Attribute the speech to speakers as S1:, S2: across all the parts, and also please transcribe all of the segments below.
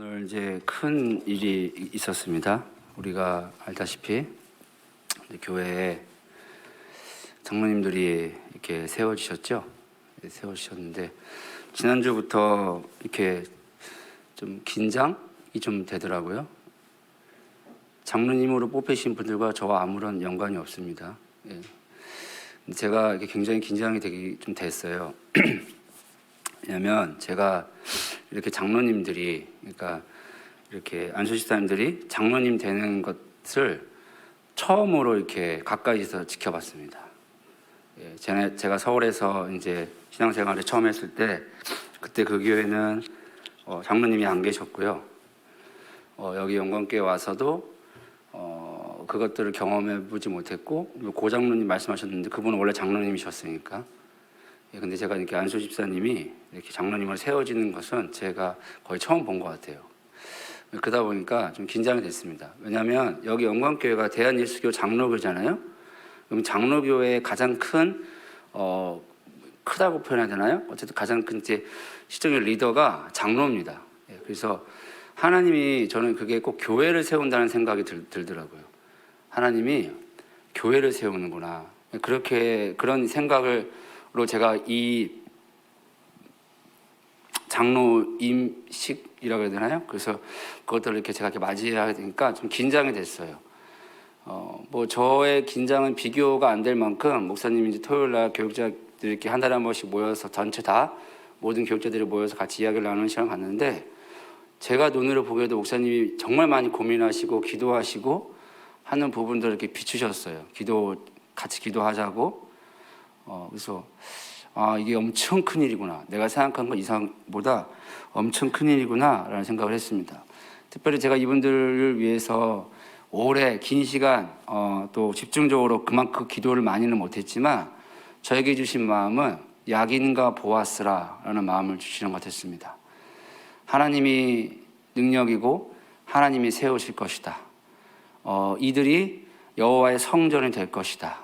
S1: 오늘 이제 큰 일이 있었습니다. 우리가 알다시피 교회에 장로님들이 이렇게 세워지셨죠. 세워지셨는데 지난주부터 이렇게 좀 긴장이 좀 되더라고요. 장로님으로 뽑히신 분들과 저와 아무런 연관이 없습니다. 제가 이렇게 굉장히 긴장이 되기 좀 됐어요. 왜냐하면 제가 이렇게 장로님들이, 그러니까 이렇게 안수집사님들이 장로님 되는 것을 처음으로 이렇게 가까이서 지켜봤습니다. 제가 서울에서 이제 신앙생활을 처음 했을 때, 그때 그 교회는 장로님이 안 계셨고요. 여기 영광교회 와서도 그것들을 경험해 보지 못했고, 고 장로님 말씀하셨는데 그분은 원래 장로님이셨으니까. 근데 제가 이렇게 안수 집사님이 이렇게 장로님을 세워지는 것은 제가 거의 처음 본 것 같아요. 그러다 보니까 좀 긴장이 됐습니다. 왜냐하면 여기 영광교회가 대한예수교 장로교잖아요. 그럼 장로교회의 가장 큰 크다고 표현해야 되나요? 어쨌든 가장 큰 이제 시정의 리더가 장로입니다. 그래서 하나님이, 저는 그게 꼭 교회를 세운다는 생각이 들더라고요. 하나님이 교회를 세우는구나. 그런 생각으로 제가 이 장로 임식이라고 해야 되나요? 그래서 그것들을 이렇게 제가 이렇게 맞이하게 되니까 좀 긴장이 됐어요. 뭐 저의 긴장은 비교가 안 될 만큼 목사님이 이제 토요일 날 교육자들이 이렇게 한 달에 한 번씩 모여서 전체 다 모든 교육자들이 모여서 같이 이야기를 나누는 시간 갔는데, 제가 눈으로 보기에도 목사님이 정말 많이 고민하시고 기도하시고 하는 부분들을 이렇게 비추셨어요. 같이 기도하자고. 그래서 이게 엄청 큰 일이구나. 내가 생각한 것 이상보다 엄청 큰 일이구나 라는 생각을 했습니다. 특별히 제가 이분들을 위해서 오래 긴 시간 또 집중적으로 그만큼 기도를 많이는 못했지만, 저에게 주신 마음은 야긴과 보아스라 라는 마음을 주시는 것 같았습니다. 하나님이 능력이고 하나님이 세우실 것이다. 이들이 여호와의 성전이 될 것이다.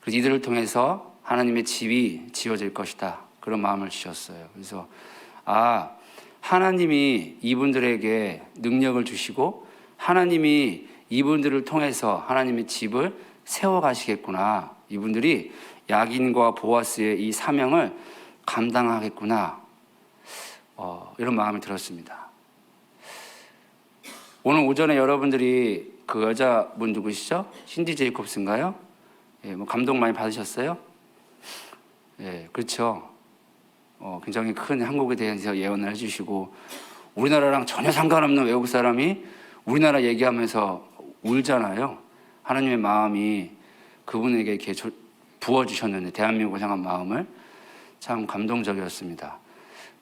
S1: 그래서 이들을 통해서 하나님의 집이 지어질 것이다. 그런 마음을 주셨어요. 그래서 하나님이 이분들에게 능력을 주시고 하나님이 이분들을 통해서 하나님의 집을 세워가시겠구나. 이분들이 야긴과 보아스의 이 사명을 감당하겠구나. 이런 마음이 들었습니다. 오늘 오전에 여러분들이 그 여자분 누구시죠? 신디 제이콥스인가요? 뭐 감동 많이 받으셨어요? 그렇죠. 굉장히 큰 한국에 대해서 예언을 해주시고, 우리나라랑 전혀 상관없는 외국 사람이 우리나라 얘기하면서 울잖아요. 하나님의 마음이 그분에게 이렇게 부어주셨는데, 대한민국을 향한 마음을. 참 감동적이었습니다.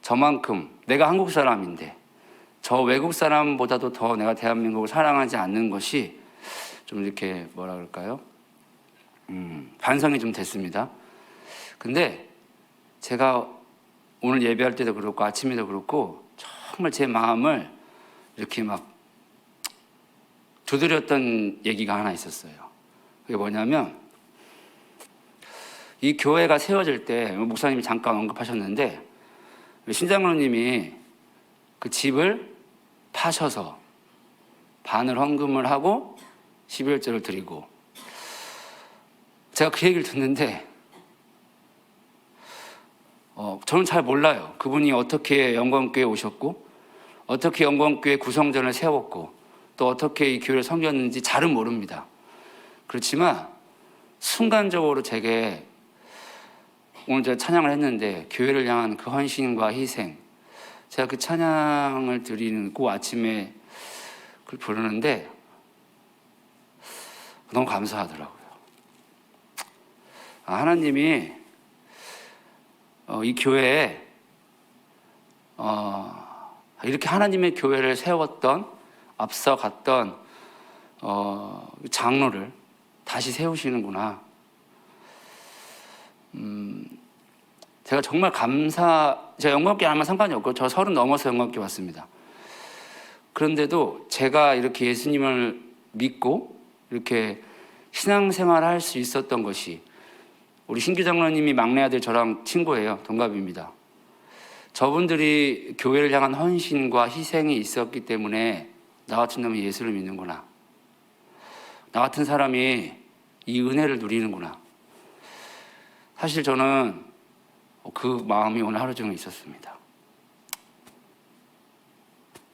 S1: 저만큼 내가 한국 사람인데 저 외국 사람보다도 더 내가 대한민국을 사랑하지 않는 것이 좀 이렇게 뭐라 그럴까요? 반성이 좀 됐습니다. 근데 제가 오늘 예배할 때도 그렇고 아침에도 그렇고 정말 제 마음을 이렇게 막 두드렸던 얘기가 하나 있었어요. 그게 뭐냐면, 이 교회가 세워질 때 목사님이 잠깐 언급하셨는데, 신장로님이 그 집을 파셔서 반을 헌금을 하고 11조를 드리고, 제가 그 얘기를 듣는데 저는 잘 몰라요. 그분이 어떻게 영광교회에 오셨고 어떻게 영광교회 구성전을 세웠고 또 어떻게 이 교회를 섬겼는지 잘은 모릅니다. 그렇지만 순간적으로 제게 오늘 제가 찬양을 했는데 교회를 향한 그 헌신과 희생, 제가 그 찬양을 드리는 그 아침에 그걸 부르는데 너무 감사하더라고요. 하나님이 이 교회에 이렇게 하나님의 교회를 세웠던, 앞서갔던 장로를 다시 세우시는구나. 제가 정말 제가 영광교회 아무 상관이 없고 저 30 넘어서 영광교회 왔습니다. 그런데도 제가 이렇게 예수님을 믿고 이렇게 신앙생활을 할 수 있었던 것이, 우리 신규 장로님이 막내 아들 저랑 친구예요. 동갑입니다. 저분들이 교회를 향한 헌신과 희생이 있었기 때문에 나 같은 놈이 예수를 믿는구나. 나 같은 사람이 이 은혜를 누리는구나. 사실 저는 그 마음이 오늘 하루 종일 있었습니다.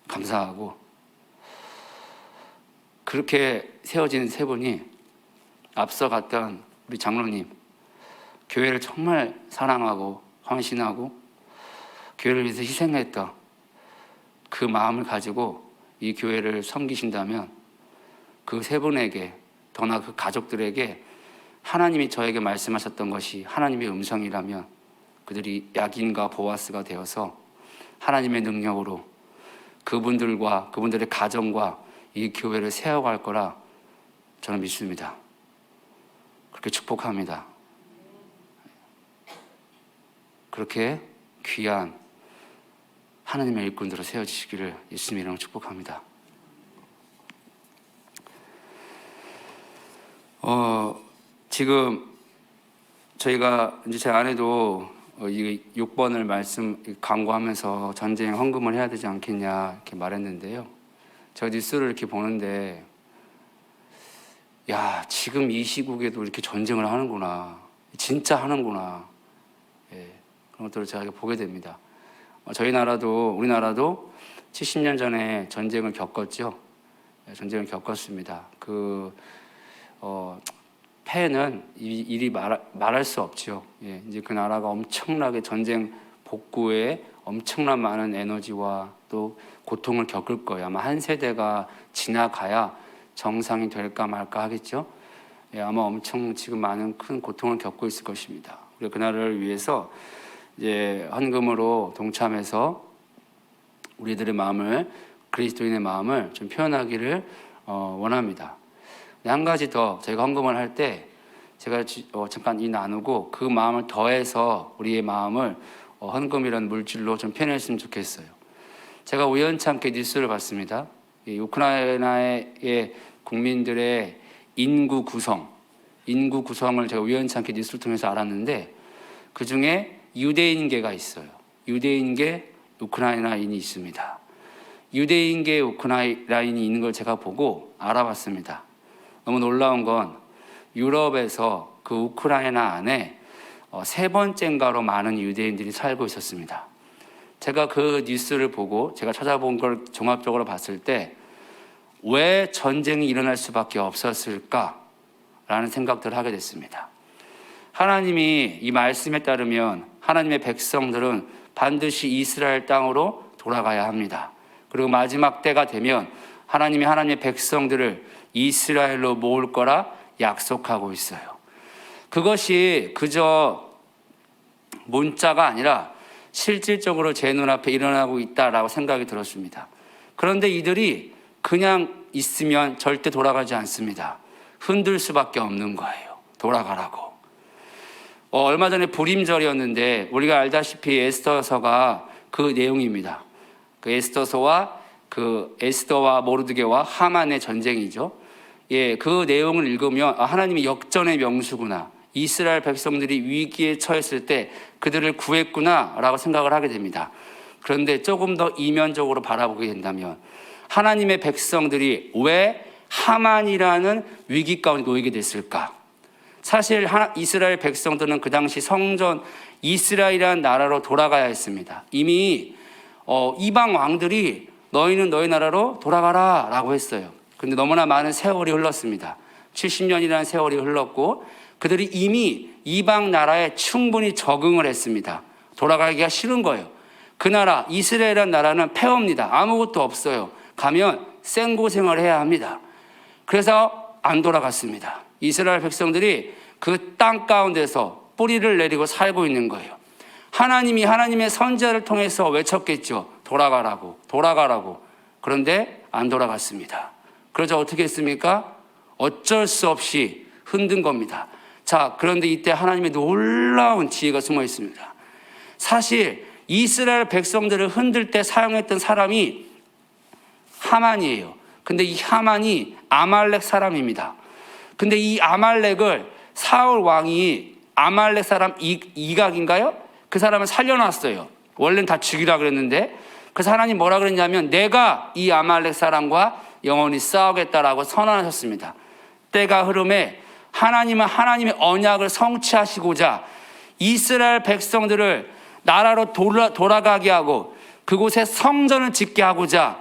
S1: 감사하고, 그렇게 세워진 세 분이 앞서 갔던 우리 장로님, 교회를 정말 사랑하고 헌신하고 교회를 위해서 희생했던 그 마음을 가지고 이 교회를 섬기신다면 그 세 분에게, 더나 그 가족들에게 하나님이 저에게 말씀하셨던 것이 하나님의 음성이라면 그들이 야긴과 보아스가 되어서 하나님의 능력으로 그분들과 그분들의 가정과 이 교회를 세워갈 거라 저는 믿습니다. 그렇게 축복합니다. 그렇게 귀한 하나님의 일꾼들로 세워지시기를 예수님 이름으로 축복합니다. 지금 저희가 이제 제 아내도 이 6번을 강구하면서 전쟁 헌금을 해야 되지 않겠냐 이렇게 말했는데요. 제가 뉴스를 이렇게 보는데, 야, 지금 이 시국에도 이렇게 전쟁을 하는구나, 진짜 하는구나, 예, 그런 것들을 제가 보게 됩니다. 우리나라도 70년 전에 전쟁을 겪었죠. 전쟁을 겪었습니다. 패는 이리 말할 수 없죠. 예, 이제 그 나라가 엄청나게 전쟁 복구에 엄청난 많은 에너지와 또 고통을 겪을 거예요. 아마 한 세대가 지나가야 정상이 될까 말까 하겠죠. 예, 아마 엄청 지금 많은 큰 고통을 겪고 있을 것입니다. 우리가 그 나라를 위해서 이제 헌금으로 동참해서 우리들의 마음을, 그리스도인의 마음을 좀 표현하기를 원합니다. 한 가지 더, 저희가 헌금을 할 때 제가 잠깐 나누고 그 마음을 더해서 우리의 마음을 헌금이라는 물질로 좀 표현했으면 좋겠어요. 제가 우연찮게 뉴스를 봤습니다. 이 우크라이나의 국민들의 인구 구성을 제가 우연찮게 뉴스를 통해서 알았는데, 그 중에 유대인계가 있어요. 유대인계 우크라이나인이 있습니다. 유대인계 우크라이나인이 있는 걸 제가 보고 알아봤습니다. 너무 놀라운 건 유럽에서 그 우크라이나 안에 세 번째인가로 많은 유대인들이 살고 있었습니다. 제가 그 뉴스를 보고 제가 찾아본 걸 종합적으로 봤을 때 왜 전쟁이 일어날 수밖에 없었을까라는 생각들을 하게 됐습니다. 하나님이 이 말씀에 따르면 하나님의 백성들은 반드시 이스라엘 땅으로 돌아가야 합니다. 그리고 마지막 때가 되면 하나님의 백성들을 이스라엘로 모을 거라 약속하고 있어요. 그것이 그저 문자가 아니라 실질적으로 제 눈앞에 일어나고 있다라고 생각이 들었습니다. 그런데 이들이 그냥 있으면 절대 돌아가지 않습니다. 흔들 수밖에 없는 거예요. 돌아가라고. 얼마 전에 불임절이었는데 우리가 알다시피 에스더서가 그 내용입니다. 그 에스더와 모르드게와 하만의 전쟁이죠. 예, 그 내용을 읽으면 하나님이 역전의 명수구나, 이스라엘 백성들이 위기에 처했을 때 그들을 구했구나라고 생각을 하게 됩니다. 그런데 조금 더 이면적으로 바라보게 된다면 하나님의 백성들이 왜 하만이라는 위기 가운데 놓이게 됐을까? 사실 이스라엘 백성들은 그 당시 성전 이스라엘이라는 나라로 돌아가야 했습니다. 이미 이방 왕들이 너희는 너희 나라로 돌아가라 라고 했어요. 근데 너무나 많은 세월이 흘렀습니다. 70년이라는 세월이 흘렀고 그들이 이미 이방 나라에 충분히 적응을 했습니다. 돌아가기가 싫은 거예요. 그 나라, 이스라엘이라는 나라는 폐허입니다. 아무것도 없어요. 가면 생고생을 해야 합니다. 그래서 안 돌아갔습니다. 이스라엘 백성들이 그 땅 가운데서 뿌리를 내리고 살고 있는 거예요. 하나님이 하나님의 선지자를 통해서 외쳤겠죠. 돌아가라고. 그런데 안 돌아갔습니다. 그러자 어떻게 했습니까? 어쩔 수 없이 흔든 겁니다. 자, 그런데 이때 하나님의 놀라운 지혜가 숨어 있습니다. 사실 이스라엘 백성들을 흔들 때 사용했던 사람이 하만이에요. 근데 이 하만이 아말렉 사람입니다. 근데 이 아말렉을 사울 왕이 아말렉 사람 이각인가요? 그 사람을 살려놨어요. 원래는 다 죽이라 그랬는데, 그래서 하나님 뭐라 그랬냐면 내가 이 아말렉 사람과 영원히 싸우겠다라고 선언하셨습니다. 때가 흐름에 하나님은 하나님의 언약을 성취하시고자 이스라엘 백성들을 나라로 돌아가게 하고 그곳에 성전을 짓게 하고자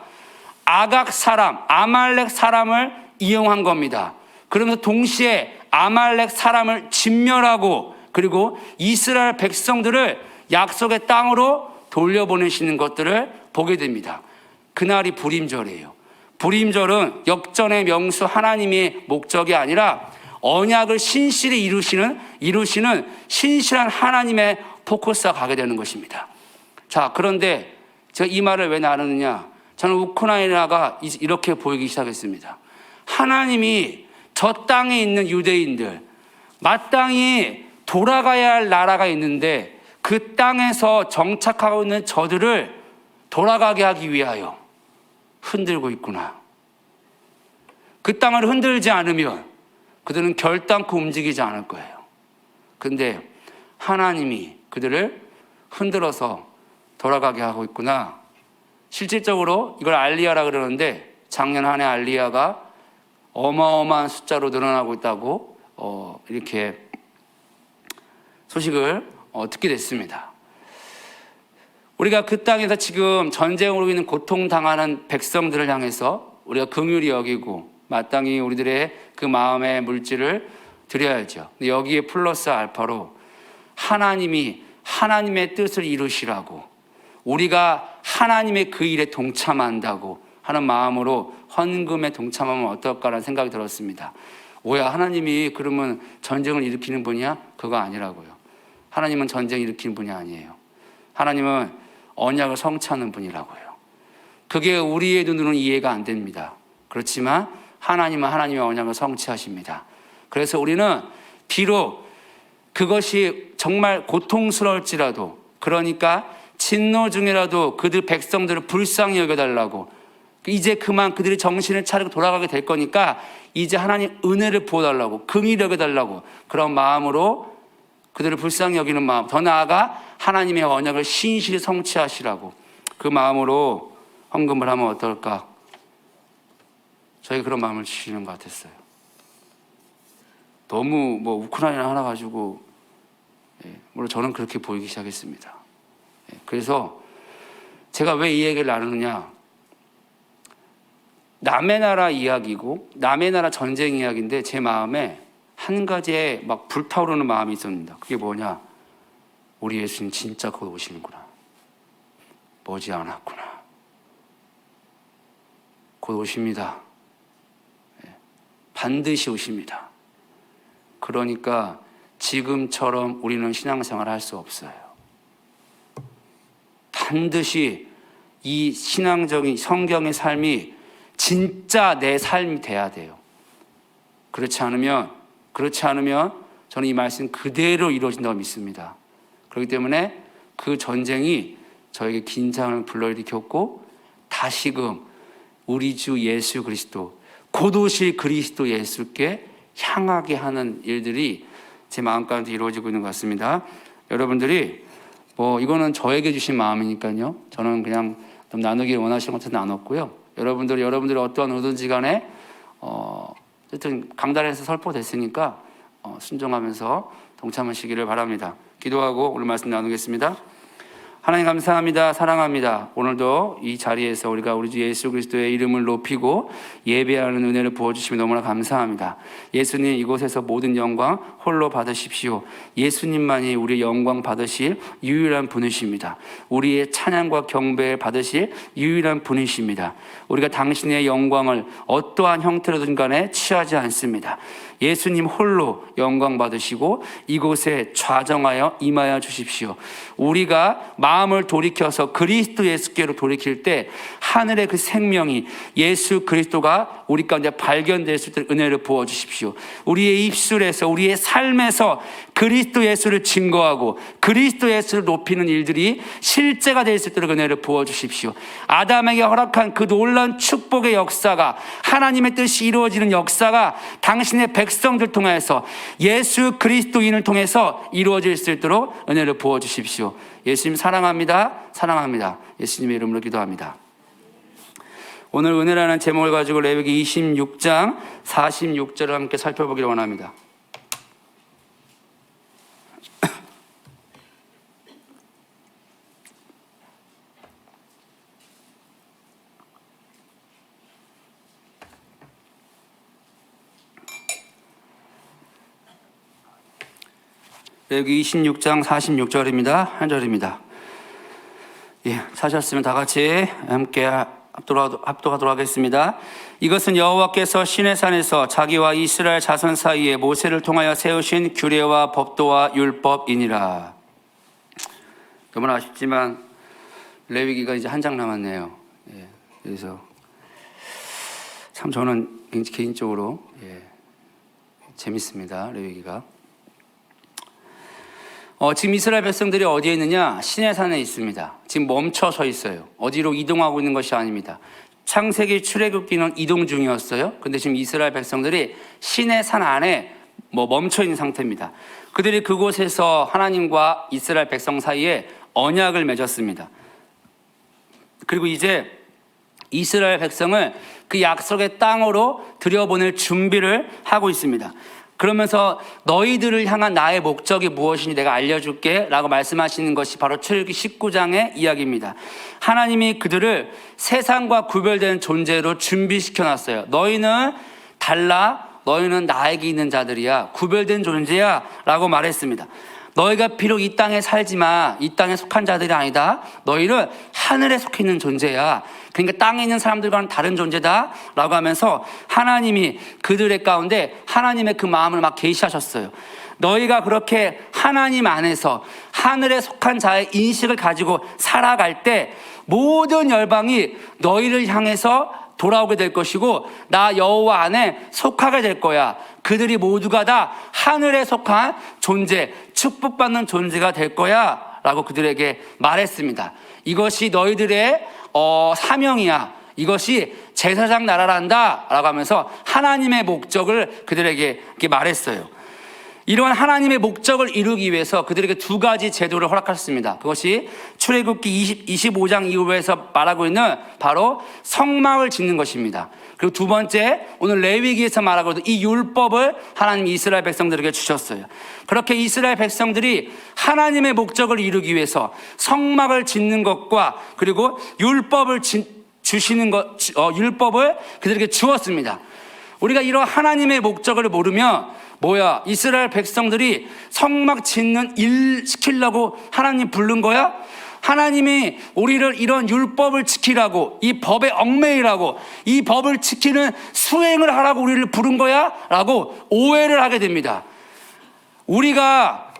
S1: 아각 사람, 아말렉 사람을 이용한 겁니다. 그러면서 동시에 아말렉 사람을 진멸하고 그리고 이스라엘 백성들을 약속의 땅으로 돌려보내시는 것들을 보게 됩니다. 그날이 불임절이에요. 불임절은 역전의 명수 하나님의 목적이 아니라 언약을 신실히 이루시는 신실한 하나님의 포커스가 가게 되는 것입니다. 자, 그런데 제가 이 말을 왜 나누느냐? 저는 우크라이나가 이렇게 보이기 시작했습니다. 하나님이 저 땅에 있는 유대인들, 마땅히 돌아가야 할 나라가 있는데 그 땅에서 정착하고 있는 저들을 돌아가게 하기 위하여 흔들고 있구나. 그 땅을 흔들지 않으면 그들은 결단코 움직이지 않을 거예요. 근데 하나님이 그들을 흔들어서 돌아가게 하고 있구나. 실질적으로 이걸 알리야라 그러는데 작년 한 해 알리야가 어마어마한 숫자로 늘어나고 있다고 이렇게 소식을 듣게 됐습니다. 우리가 그 땅에서 지금 전쟁으로 인해 고통당하는 백성들을 향해서 우리가 긍휼히 여기고 마땅히 우리들의 그 마음의 물질을 드려야죠. 근데 여기에 플러스 알파로 하나님이 하나님의 뜻을 이루시라고 우리가 하나님의 그 일에 동참한다고 하는 마음으로 헌금에 동참하면 어떨까라는 생각이 들었습니다. 뭐야, 하나님이 그러면 전쟁을 일으키는 분이야? 그거 아니라고요. 하나님은 전쟁 일으키는 분이 아니에요. 하나님은 언약을 성취하는 분이라고요. 그게 우리의 눈으로는 이해가 안 됩니다. 그렇지만 하나님은 하나님의 언약을 성취하십니다. 그래서 우리는 비록 그것이 정말 고통스러울지라도, 그러니까 진노 중이라도 그들 백성들을 불쌍히 여겨달라고, 이제 그만 그들이 정신을 차리고 돌아가게 될 거니까 이제 하나님 은혜를 부어달라고, 긍휼히 여겨달라고, 그런 마음으로 그들을 불쌍히 여기는 마음, 더 나아가 하나님의 언약을 신실히 성취하시라고 그 마음으로 헌금을 하면 어떨까? 저에게 그런 마음을 주시는 것 같았어요. 너무 우크라이나 하나 가지고, 물론 저는 그렇게 보이기 시작했습니다. 그래서 제가 왜 이 얘기를 나누느냐? 남의 나라 이야기고 남의 나라 전쟁 이야기인데 제 마음에 한 가지에 막 불타오르는 마음이 있었습니다. 그게 뭐냐? 우리 예수님 진짜 곧 오시는구나. 머지않았구나. 곧 오십니다. 반드시 오십니다. 그러니까 지금처럼 우리는 신앙생활을 할 수 없어요. 반드시 이 신앙적인 성경의 삶이 진짜 내 삶이 돼야 돼요. 그렇지 않으면 저는 이 말씀 그대로 이루어진다고 믿습니다. 그렇기 때문에 그 전쟁이 저에게 긴장을 불러일으켰고 다시금 우리 주 예수 그리스도, 곧 오실 그리스도 예수께 향하게 하는 일들이 제 마음 가운데 이루어지고 있는 것 같습니다. 여러분들이 이거는 저에게 주신 마음이니까요. 저는 그냥 좀 나누기 원하시는 것도 나눴고요. 여러분들이 어떠한 의도든지 간에 어쨌든 강단에서 선포됐으니까 순종하면서 동참하시기를 바랍니다. 기도하고 오늘 말씀 나누겠습니다. 하나님 감사합니다. 사랑합니다. 오늘도 이 자리에서 우리가 우리 주 예수 그리스도의 이름을 높이고 예배하는 은혜를 부어주시면 너무나 감사합니다. 예수님, 이곳에서 모든 영광 홀로 받으십시오. 예수님만이 우리의 영광 받으실 유일한 분이십니다. 우리의 찬양과 경배 받으실 유일한 분이십니다. 우리가 당신의 영광을 어떠한 형태로든 간에 취하지 않습니다. 예수님 홀로 영광 받으시고 이곳에 좌정하여 임하여 주십시오. 우리가 마음을 돌이켜서 그리스도 예수께로 돌이킬 때 하늘의 그 생명이 예수 그리스도가 우리 가운데 발견될 수 있도록 은혜를 부어주십시오. 우리의 입술에서 우리의 삶에서 그리스도 예수를 증거하고 그리스도 예수를 높이는 일들이 실제가 될 수 있도록 은혜를 부어주십시오. 아담에게 허락한 그 놀라운 축복의 역사가, 하나님의 뜻이 이루어지는 역사가 당신의 백성들 통해서 예수 그리스도인을 통해서 이루어질 수 있도록 은혜를 부어주십시오. 예수님 사랑합니다. 사랑합니다. 예수님의 이름으로 기도합니다. 오늘 은혜라는 제목을 가지고 레위기 26장 46절을 함께 살펴보기를 원합니다. 레위기 26장 46절입니다. 한 절입니다. 예, 찾았으면 다 같이 함께 합독하도록 하겠습니다. 이것은 여호와께서 시내산에서 자기와 이스라엘 자손 사이에 모세를 통하여 세우신 규례와 법도와 율법이니라. 너무나 아쉽지만 레위기가 이제 한 장 남았네요. 예, 그래서 참 저는 개인적으로 재밌습니다. 레위기가. 지금 이스라엘 백성들이 어디에 있느냐? 시내산에 있습니다. 지금 멈춰 서 있어요. 어디로 이동하고 있는 것이 아닙니다. 창세기 출애굽기는 이동 중이었어요. 근데 지금 이스라엘 백성들이 시내산 안에 멈춰 있는 상태입니다. 그들이 그곳에서 하나님과 이스라엘 백성 사이에 언약을 맺었습니다. 그리고 이제 이스라엘 백성을 그 약속의 땅으로 들여보낼 준비를 하고 있습니다. 그러면서 너희들을 향한 나의 목적이 무엇인지 내가 알려줄게 라고 말씀하시는 것이 바로 출애굽기 19장의 이야기입니다. 하나님이 그들을 세상과 구별된 존재로 준비시켜놨어요. 너희는 달라, 너희는 나에게 있는 자들이야, 구별된 존재야 라고 말했습니다. 너희가 비록 이 땅에 살지만 이 땅에 속한 자들이 아니다. 너희는 하늘에 속해 있는 존재야. 그러니까 땅에 있는 사람들과는 다른 존재다 라고 하면서 하나님이 그들의 가운데 하나님의 그 마음을 막 계시하셨어요. 너희가 그렇게 하나님 안에서 하늘에 속한 자의 인식을 가지고 살아갈 때 모든 열방이 너희를 향해서 돌아오게 될 것이고 나 여호와 안에 속하게 될 거야. 그들이 모두가 다 하늘에 속한 존재, 축복받는 존재가 될 거야 라고 그들에게 말했습니다. 이것이 너희들의 사명이야. 이것이 제사장 나라란다 라고 하면서 하나님의 목적을 그들에게 이렇게 말했어요. 이러한 하나님의 목적을 이루기 위해서 그들에게 두 가지 제도를 허락했습니다. 그것이 출애굽기 25장 이후에서 말하고 있는 바로 성막을 짓는 것입니다. 그리고 두 번째, 오늘 레위기에서 말하고 있는 이 율법을 하나님이 이스라엘 백성들에게 주셨어요. 그렇게 이스라엘 백성들이 하나님의 목적을 이루기 위해서 성막을 짓는 것과 그리고 율법을 주시는 것, 율법을 그들에게 주었습니다. 우리가 이런 하나님의 목적을 모르면 이스라엘 백성들이 성막 짓는 일 시키려고 하나님 부른 거야? 하나님이 우리를 이런 율법을 지키라고, 이 법에 얽매이라고, 이 법을 지키는 수행을 하라고 우리를 부른 거야? 라고 오해를 하게 됩니다. 우리가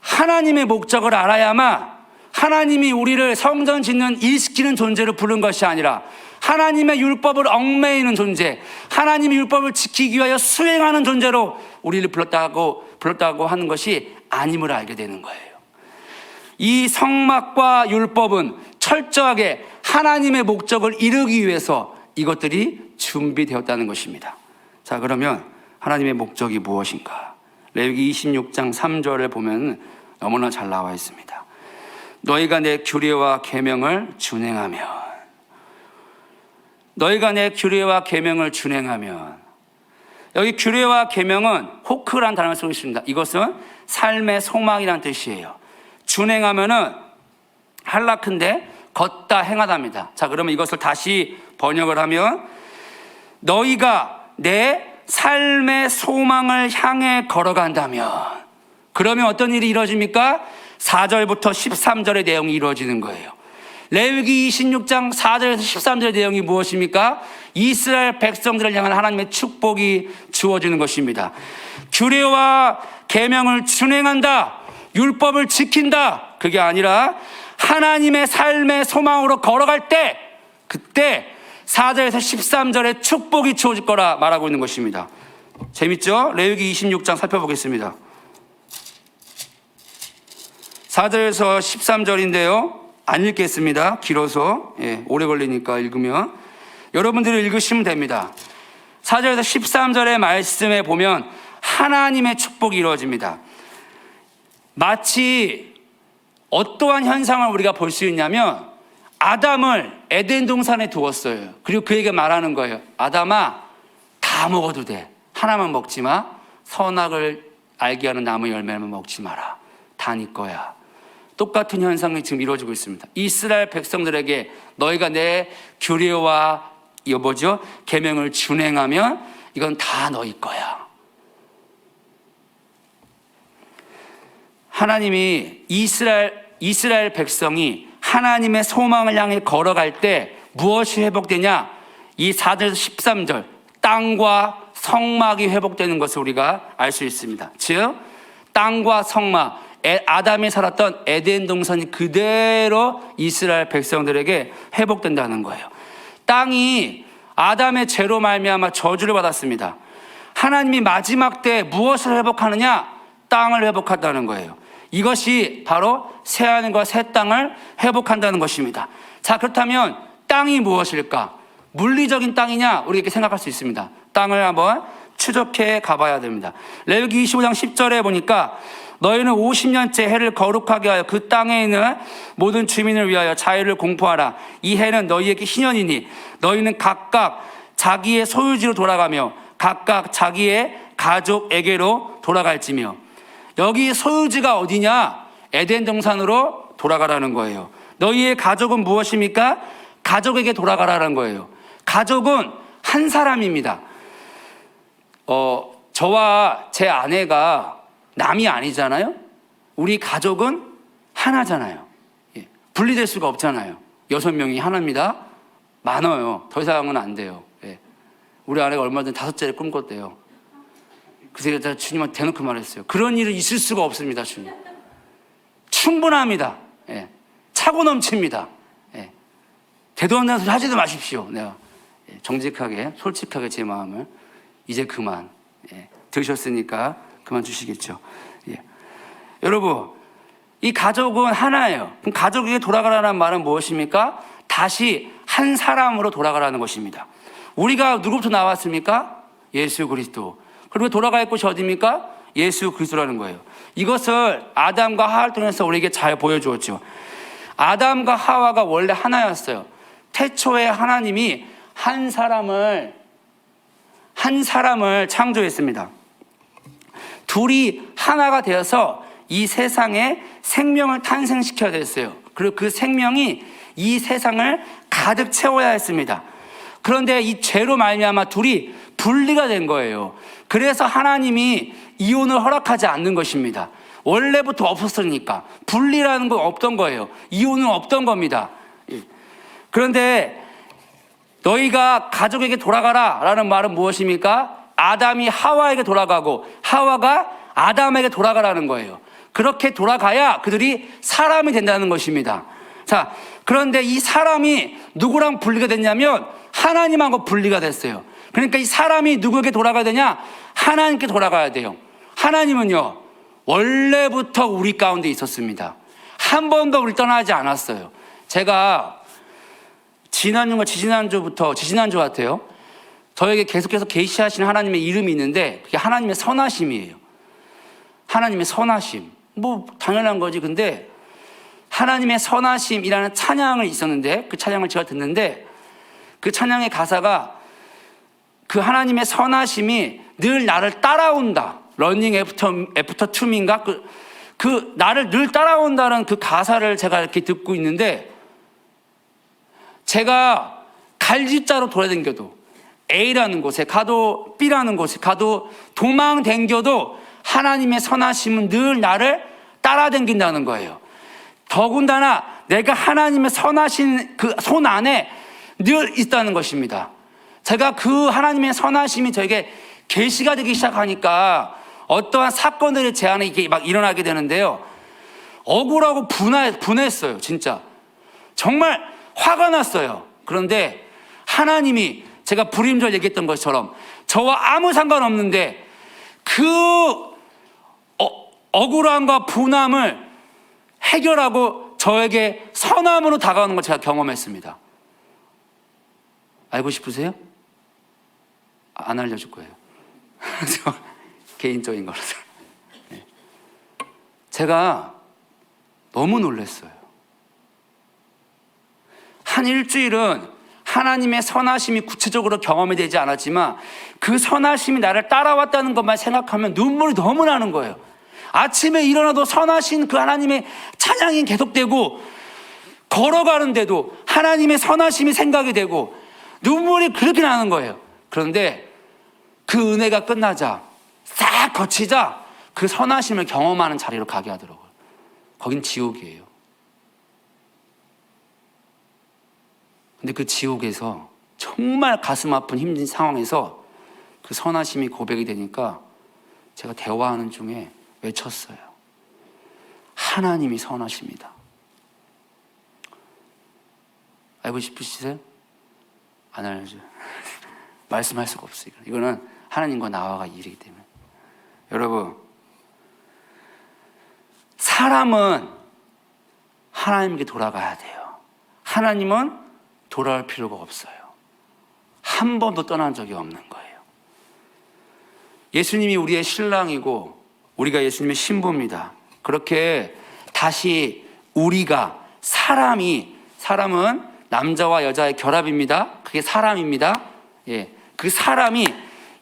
S1: 하나님의 목적을 알아야만 하나님이 우리를 성전 짓는 일 시키는 존재로 부른 것이 아니라 하나님의 율법을 얽매이는 존재, 하나님의 율법을 지키기 위하여 수행하는 존재로 우리를 불렀다고 하는 것이 아님을 알게 되는 거예요. 이 성막과 율법은 철저하게 하나님의 목적을 이루기 위해서 이것들이 준비되었다는 것입니다. 자, 그러면 하나님의 목적이 무엇인가? 레위기 26장 3절을 보면 너무나 잘 나와 있습니다. 너희가 내 규례와 계명을 준행하면, 너희가 내 규례와 계명을 준행하면, 여기 규례와 계명은 호크라는 단어를 쓰고 있습니다. 이것은 삶의 소망이라는 뜻이에요. 준행하면은 할라크인데 걷다 행하다입니다. 자, 그러면 이것을 다시 번역을 하면 너희가 내 삶의 소망을 향해 걸어간다면, 그러면 어떤 일이 이루어집니까? 4절부터 13절의 내용이 이루어지는 거예요. 레위기 26장 4절에서 13절의 내용이 무엇입니까? 이스라엘 백성들을 향한 하나님의 축복이 주어지는 것입니다. 규례와 계명을 준행한다, 율법을 지킨다, 그게 아니라 하나님의 삶의 소망으로 걸어갈 때, 그때 4절에서 13절에 축복이 주어질 거라 말하고 있는 것입니다. 재밌죠? 레위기 26장 살펴보겠습니다. 4절에서 13절인데요 안 읽겠습니다. 길어서 오래 걸리니까 읽으면 여러분들이 읽으시면 됩니다. 4절에서 13절의 말씀에 보면 하나님의 축복이 이루어집니다. 마치 어떠한 현상을 우리가 볼 수 있냐면 아담을 에덴 동산에 두었어요. 그리고 그에게 말하는 거예요. 아담아, 다 먹어도 돼. 하나만 먹지 마. 선악을 알게 하는 나무 열매만 먹지 마라. 다 네 거야. 똑같은 현상이 지금 이루어지고 있습니다. 이스라엘 백성들에게 너희가 내 규례와 계명을 준행하면 이건 다 너희 거야. 하나님이 이스라엘 백성이 하나님의 소망을 향해 걸어갈 때 무엇이 회복되냐? 이 4절에서 13절 땅과 성막이 회복되는 것을 우리가 알 수 있습니다. 즉 땅과 성막, 아담이 살았던 에덴 동산이 그대로 이스라엘 백성들에게 회복된다는 거예요. 땅이 아담의 죄로 말미암아 저주를 받았습니다. 하나님이 마지막 때 무엇을 회복하느냐? 땅을 회복한다는 거예요. 이것이 바로 새하늘과 새 땅을 회복한다는 것입니다. 자, 그렇다면 땅이 무엇일까? 물리적인 땅이냐? 우리 이렇게 생각할 수 있습니다. 땅을 한번 추적해 가봐야 됩니다. 레위기 25장 10절에 보니까 너희는 50년째 해를 거룩하게 하여 그 땅에 있는 모든 주민을 위하여 자유를 공포하라. 이 해는 너희에게 희년이니 너희는 각각 자기의 소유지로 돌아가며 각각 자기의 가족에게로 돌아갈지며. 여기 소유지가 어디냐? 에덴 동산으로 돌아가라는 거예요. 너희의 가족은 무엇입니까? 가족에게 돌아가라는 거예요. 가족은 한 사람입니다. 저와 제 아내가 남이 아니잖아요. 우리 가족은 하나잖아요. 분리될 수가 없잖아요. 6명이 하나입니다. 많아요. 더 이상은 안 돼요. 우리 아내가 얼마 전에 5째를 꿈꿨대요. 그래서 제가 주님한테 대놓고 말했어요. 그런 일은 있을 수가 없습니다, 주님. 충분합니다. 차고 넘칩니다. 대도 안 되는 소리 하지도 마십시오. 내가 정직하게, 솔직하게 제 마음을 이제 그만. 들으셨으니까 그만 주시겠죠. 여러분, 이 가족은 하나예요. 그럼 가족에게 돌아가라는 말은 무엇입니까? 다시 한 사람으로 돌아가라는 것입니다. 우리가 누구부터 나왔습니까? 예수 그리스도. 그리고 돌아갈 곳이 어디입니까? 예수 그리스도라는 거예요. 이것을 아담과 하와를 통해서 우리에게 잘 보여주었죠. 아담과 하와가 원래 하나였어요. 태초에 하나님이 한 사람을 창조했습니다. 둘이 하나가 되어서 이 세상에 생명을 탄생시켜야 됐어요. 그리고 그 생명이 이 세상을 가득 채워야 했습니다. 그런데 이 죄로 말미암아 둘이 분리가 된 거예요. 그래서 하나님이 이혼을 허락하지 않는 것입니다. 원래부터 없었으니까 분리라는 건 없던 거예요. 이혼은 없던 겁니다. 그런데 너희가 가족에게 돌아가라 라는 말은 무엇입니까? 아담이 하와에게 돌아가고 하와가 아담에게 돌아가라는 거예요. 그렇게 돌아가야 그들이 사람이 된다는 것입니다. 자, 그런데 이 사람이 누구랑 분리가 됐냐면 하나님하고 분리가 됐어요. 그러니까 이 사람이 누구에게 돌아가야 되냐? 하나님께 돌아가야 돼요. 하나님은요, 원래부터 우리 가운데 있었습니다. 한 번도 우리 떠나지 않았어요. 제가 지난주가 지지난주 같아요. 저에게 계속해서 계시하시는 하나님의 이름이 있는데 그게 하나님의 선하심이에요. 하나님의 선하심. 뭐 당연한 거지. 근데 하나님의 선하심이라는 찬양이 있었는데 그 찬양을 제가 듣는데 그 찬양의 가사가 그 하나님의 선하심이 늘 나를 따라온다. 러닝 애프터 툼인가? 그 나를 늘 따라온다는 그 가사를 제가 이렇게 듣고 있는데 제가 갈짓자로 돌아다녀도 A라는 곳에 가도 B라는 곳에 가도 도망댕겨도 하나님의 선하심은 늘 나를 따라다닌다는 거예요. 더군다나 내가 하나님의 선하신 그 손 안에 늘 있다는 것입니다. 제가 그 하나님의 선하심이 저에게 계시가 되기 시작하니까 어떠한 사건들이 제 안에 이게 막 일어나게 되는데요. 억울하고 분했어요. 진짜 정말 화가 났어요. 그런데 하나님이 제가 불임절 얘기했던 것처럼 저와 아무 상관없는데 그 억울함과 분함을 해결하고 저에게 선함으로 다가오는 걸 제가 경험했습니다. 알고 싶으세요? 안 알려줄 거예요. 개인적인 거라서. 네. 제가 너무 놀랐어요. 한 일주일은 하나님의 선하심이 구체적으로 경험이 되지 않았지만 그 선하심이 나를 따라왔다는 것만 생각하면 눈물이 너무 나는 거예요. 아침에 일어나도 선하신 그 하나님의 찬양이 계속되고, 걸어가는데도 하나님의 선하심이 생각이 되고 눈물이 그렇게 나는 거예요. 그런데 그 은혜가 끝나자, 싹 거치자 그 선하심을 경험하는 자리로 가게 하더라고요. 거긴 지옥이에요. 근데 그 지옥에서 정말 가슴 아픈 힘든 상황에서 그 선하심이 고백이 되니까 제가 대화하는 중에 외쳤어요. 하나님이 선하십니다. 알고 싶으시세요? 안 알죠. 말씀할 수가 없어요. 이거는 하나님과 나와가 일이기 때문에. 여러분, 사람은 하나님께 돌아가야 돼요. 하나님은 돌아올 필요가 없어요. 한 번도 떠난 적이 없는 거예요. 예수님이 우리의 신랑이고 우리가 예수님의 신부입니다. 그렇게 다시 우리가 사람은 남자와 여자의 결합입니다. 그게 사람입니다. 예, 그 사람이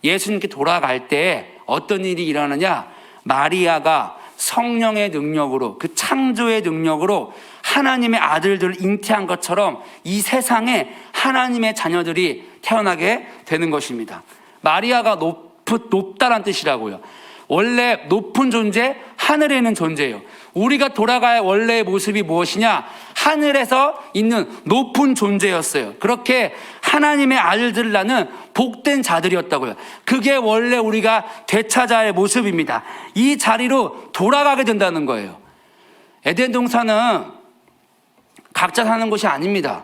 S1: 예수님께 돌아갈 때 어떤 일이 일어나느냐? 마리아가 성령의 능력으로, 그 창조의 능력으로 하나님의 아들들을 잉태한 것처럼 이 세상에 하나님의 자녀들이 태어나게 되는 것입니다. 마리아가 높다란 뜻이라고요. 원래 높은 존재, 하늘에 있는 존재예요. 우리가 돌아갈 원래의 모습이 무엇이냐? 하늘에서 있는 높은 존재였어요. 그렇게 하나님의 아들들을 낳는 복된 자들이었다고요. 그게 원래 우리가 되찾아야 할 모습입니다. 이 자리로 돌아가게 된다는 거예요. 에덴 동산은 각자 사는 곳이 아닙니다.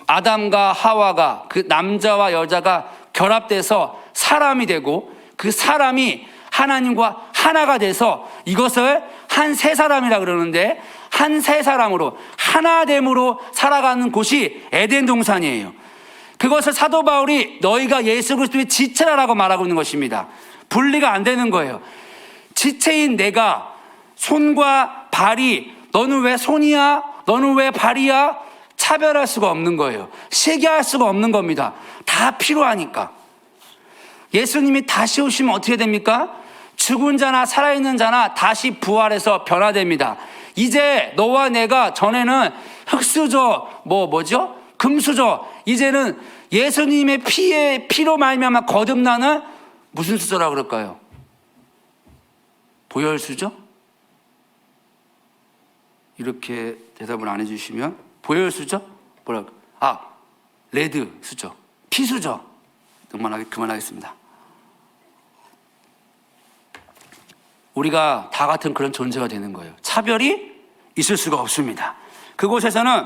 S1: 아담과 하와가, 그 남자와 여자가 결합돼서 사람이 되고, 그 사람이 하나님과 하나가 돼서 이것을 한 세 사람이라 그러는데, 한 세 사람으로 하나됨으로 살아가는 곳이 에덴 동산이에요. 그것을 사도 바울이 너희가 예수 그리스도의 지체라고 말하고 있는 것입니다. 분리가 안 되는 거예요. 지체인 내가, 손과 발이 너는 왜 손이야? 너는 왜 발이야? 차별할 수가 없는 거예요. 시기할 수가 없는 겁니다. 다 필요하니까. 예수님이 다시 오시면 어떻게 됩니까? 죽은 자나 살아있는 자나 다시 부활해서 변화됩니다. 이제 너와 내가, 전에는 흙수저, 금수저, 이제는 예수님의 피로 말미암아 거듭나는 무슨 수저라고 그럴까요? 보혈수저? 이렇게 대답을 안 해주시면 보혈수저? 레드 수저, 피수저. 그만하겠습니다. 우리가 다 같은 그런 존재가 되는 거예요. 차별이 있을 수가 없습니다. 그곳에서는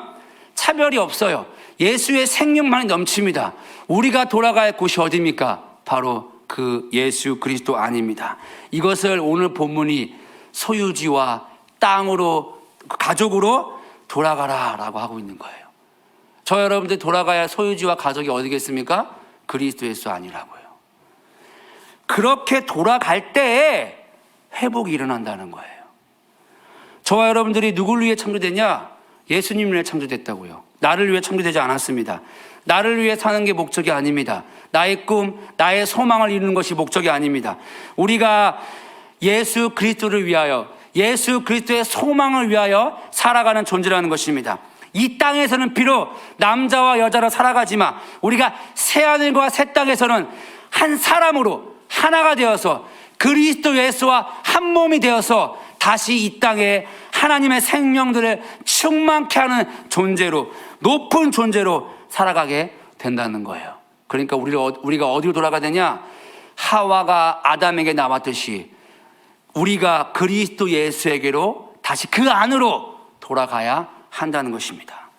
S1: 차별이 없어요. 예수의 생명만이 넘칩니다. 우리가 돌아갈 곳이 어디입니까? 바로 그 예수 그리스도 안입니다. 이것을 오늘 본문이 소유지와 땅으로, 가족으로 돌아가라 라고 하고 있는 거예요. 저 여러분들 돌아가야 할 소유지와 가족이 어디겠습니까? 그리스도 예수 안이라고요. 그렇게 돌아갈 때에 회복이 일어난다는 거예요. 저와 여러분들이 누구를 위해 창조됐냐? 예수님을 위해 창조됐다고요. 나를 위해 창조되지 않았습니다. 나를 위해 사는 게 목적이 아닙니다. 나의 꿈, 나의 소망을 이루는 것이 목적이 아닙니다. 우리가 예수 그리스도를 위하여, 예수 그리스도의 소망을 위하여 살아가는 존재라는 것입니다. 이 땅에서는 비록 남자와 여자로 살아가지만 우리가 새하늘과 새 땅에서는 한 사람으로 하나가 되어서 그리스도 예수와 한 몸이 되어서 다시 이 땅에 하나님의 생명들을 충만케 하는 존재로, 높은 존재로 살아가게 된다는 거예요. 그러니까 우리가 어디로 돌아가야 되냐? 하와가 아담에게 나왔듯이 우리가 그리스도 예수에게로 다시 그 안으로 돌아가야 한다는 것입니다.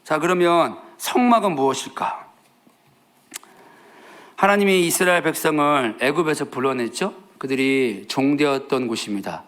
S1: 자, 그러면 성막은 무엇일까? 하나님이 이스라엘 백성을 애굽에서 불러냈죠. 그들이 종되었던 곳입니다.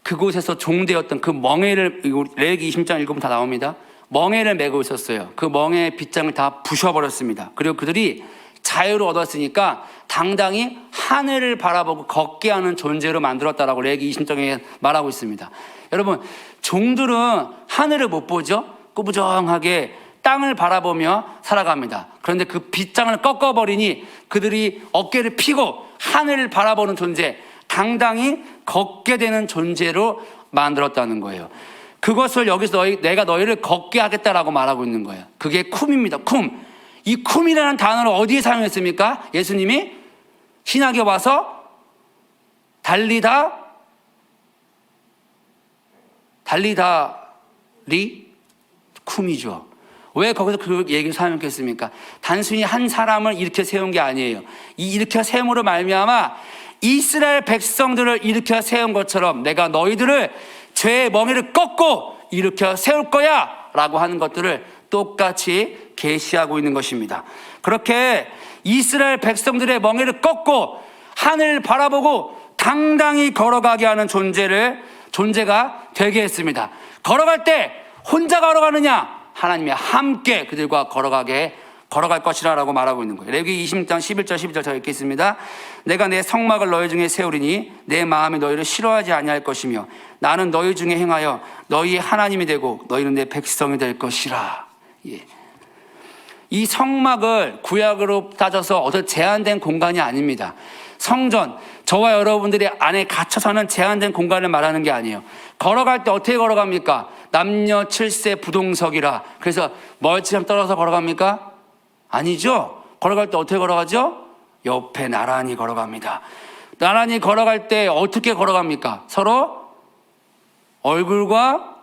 S1: 그곳에서 종되었던 그 멍에를, 레위기 20장 읽으면 다 나옵니다. 멍에를 메고 있었어요. 그 멍에의 빗장을 다 부셔버렸습니다. 그리고 그들이 자유를 얻었으니까 당당히 하늘을 바라보고 걷게 하는 존재로 만들었다라고 레위기 20장에 말하고 있습니다. 여러분, 종들은 하늘을 못 보죠? 꾸부정하게 땅을 바라보며 살아갑니다. 그런데 그 빗장을 꺾어버리니 그들이 어깨를 펴고 하늘을 바라보는 존재, 당당히 걷게 되는 존재로 만들었다는 거예요. 그것을 여기서 내가 너희를 걷게 하겠다라고 말하고 있는 거예요. 그게 쿰입니다. 쿰. 이 쿰이라는 단어를 어디에 사용했습니까? 예수님이 신약에 와서 달리다리 쿰이죠. 왜 거기서 그 얘기를 사용했습니까? 단순히 한 사람을 일으켜 세운 게 아니에요. 이 일으켜 세움으로 말미암아 이스라엘 백성들을 일으켜 세운 것처럼 내가 너희들을 죄의 멍에를 꺾고 일으켜 세울 거야 라고 하는 것들을 똑같이 계시하고 있는 것입니다. 그렇게 이스라엘 백성들의 멍에를 꺾고 하늘을 바라보고 당당히 걸어가게 하는 존재가 되게 했습니다. 걸어갈 때 혼자 걸어가느냐? 하나님이 함께 그들과 걸어갈 것이라고 말하고 있는 거예요. 레위기 20장 11절 12절 저 읽겠습니다. 내가 내 성막을 너희 중에 세우리니 내 마음이 너희를 싫어하지 아니할 것이며 나는 너희 중에 행하여 너희의 하나님이 되고 너희는 내 백성이 될 것이라. 예. 이 성막을 구약으로 따져서 어떤 제한된 공간이 아닙니다. 성전, 저와 여러분들이 안에 갇혀 사는 제한된 공간을 말하는 게 아니에요. 걸어갈 때 어떻게 걸어갑니까? 남녀 7세 부동석이라. 그래서 멀찌감 떨어져 걸어갑니까? 아니죠. 걸어갈 때 어떻게 걸어가죠? 옆에 나란히 걸어갑니다. 나란히 걸어갈 때 어떻게 걸어갑니까? 서로 얼굴과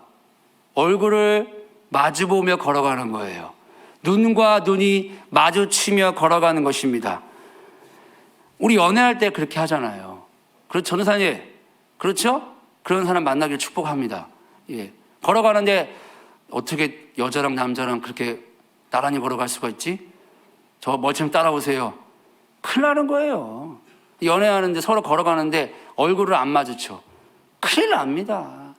S1: 얼굴을 마주보며 걸어가는 거예요. 눈과 눈이 마주치며 걸어가는 것입니다. 우리 연애할 때 그렇게 하잖아요. 그렇죠, 전도사님? 그렇죠? 그런 사람 만나길 축복합니다. 예. 걸어가는데 어떻게 여자랑 남자랑 그렇게 나란히 걸어갈 수가 있지? 저 멀쩡히 따라오세요. 큰일 나는 거예요. 연애하는데 서로 걸어가는데 얼굴을 안 마주쳐. 큰일 납니다.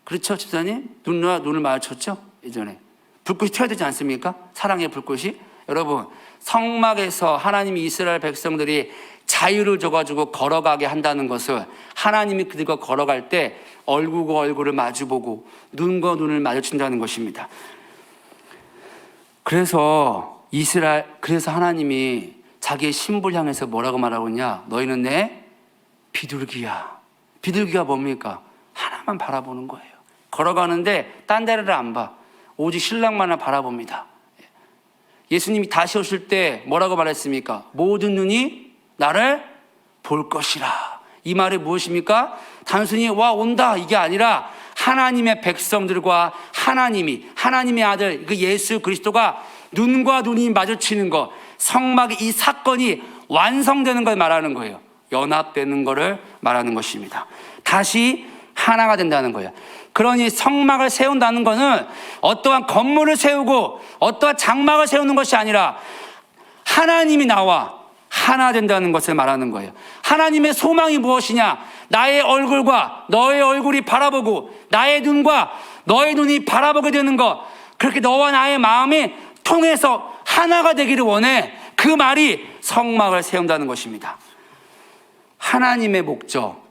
S1: 그렇죠, 집사님? 눈과 눈을 마주쳤죠? 예전에. 불꽃이 튀어야 되지 않습니까? 사랑의 불꽃이. 여러분, 성막에서 하나님이 이스라엘 백성들이 자유를 줘가지고 걸어가게 한다는 것을 하나님이 그들과 걸어갈 때 얼굴과 얼굴을 마주보고 눈과 눈을 마주친다는 것입니다. 그래서 하나님이 자기의 신부를 향해서 뭐라고 말하고 있냐? 너희는 내 비둘기야. 비둘기가 뭡니까? 하나만 바라보는 거예요. 걸어가는데 딴 데를 안 봐. 오직 신랑만을 바라봅니다. 예수님이 다시 오실 때 뭐라고 말했습니까? 모든 눈이 나를 볼 것이라. 이 말이 무엇입니까? 단순히 와 온다 이게 아니라 하나님의 백성들과 하나님의 아들 그 예수 그리스도가 눈과 눈이 마주치는 것, 성막의 이 사건이 완성되는 걸 말하는 거예요. 연합되는 것을 말하는 것입니다. 다시 하나가 된다는 거예요. 그러니 성막을 세운다는 것은 어떠한 건물을 세우고 어떠한 장막을 세우는 것이 아니라 하나님이 나와 하나 된다는 것을 말하는 거예요. 하나님의 소망이 무엇이냐? 나의 얼굴과 너의 얼굴이 바라보고 나의 눈과 너의 눈이 바라보게 되는 것, 그렇게 너와 나의 마음이 통해서 하나가 되기를 원해. 그 말이 성막을 세운다는 것입니다. 하나님의 목적,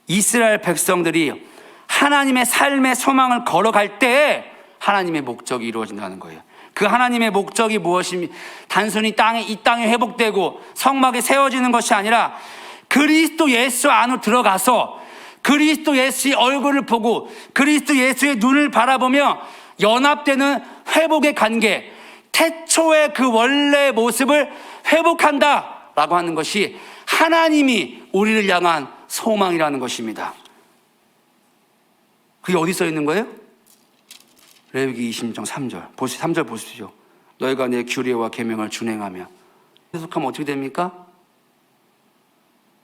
S1: 이스라엘 백성들이 하나님의 삶의 소망을 걸어갈 때 하나님의 목적이 이루어진다는 거예요. 그 하나님의 목적이 무엇입니까? 단순히 이 땅에 회복되고 성막이 세워지는 것이 아니라 그리스도 예수 안으로 들어가서 그리스도 예수의 얼굴을 보고 그리스도 예수의 눈을 바라보며 연합되는 회복의 관계, 태초의 그 원래의 모습을 회복한다라고 하는 것이 하나님이 우리를 향한 소망이라는 것입니다. 그게 어디 써 있는 거예요? 레위기 20장 3절. 3절 보십시오. 너희가 내 규례와 계명을 준행하며. 해석하면 어떻게 됩니까?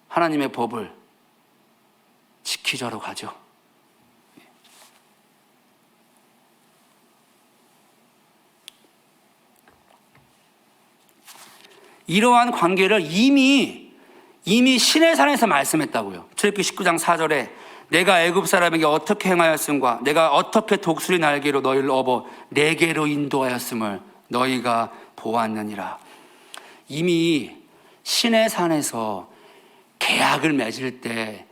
S1: 하나님의 법을 지키자로 가죠. 이러한 관계를 이미 신의 산에서 말씀했다고요. 출애굽기 19장 4절에 내가 애굽 사람에게 어떻게 행하였음과 내가 어떻게 독수리 날개로 너희를 업어 내게로 인도하였음을 너희가 보았느니라. 이미 시내산에서 계약을 맺을 때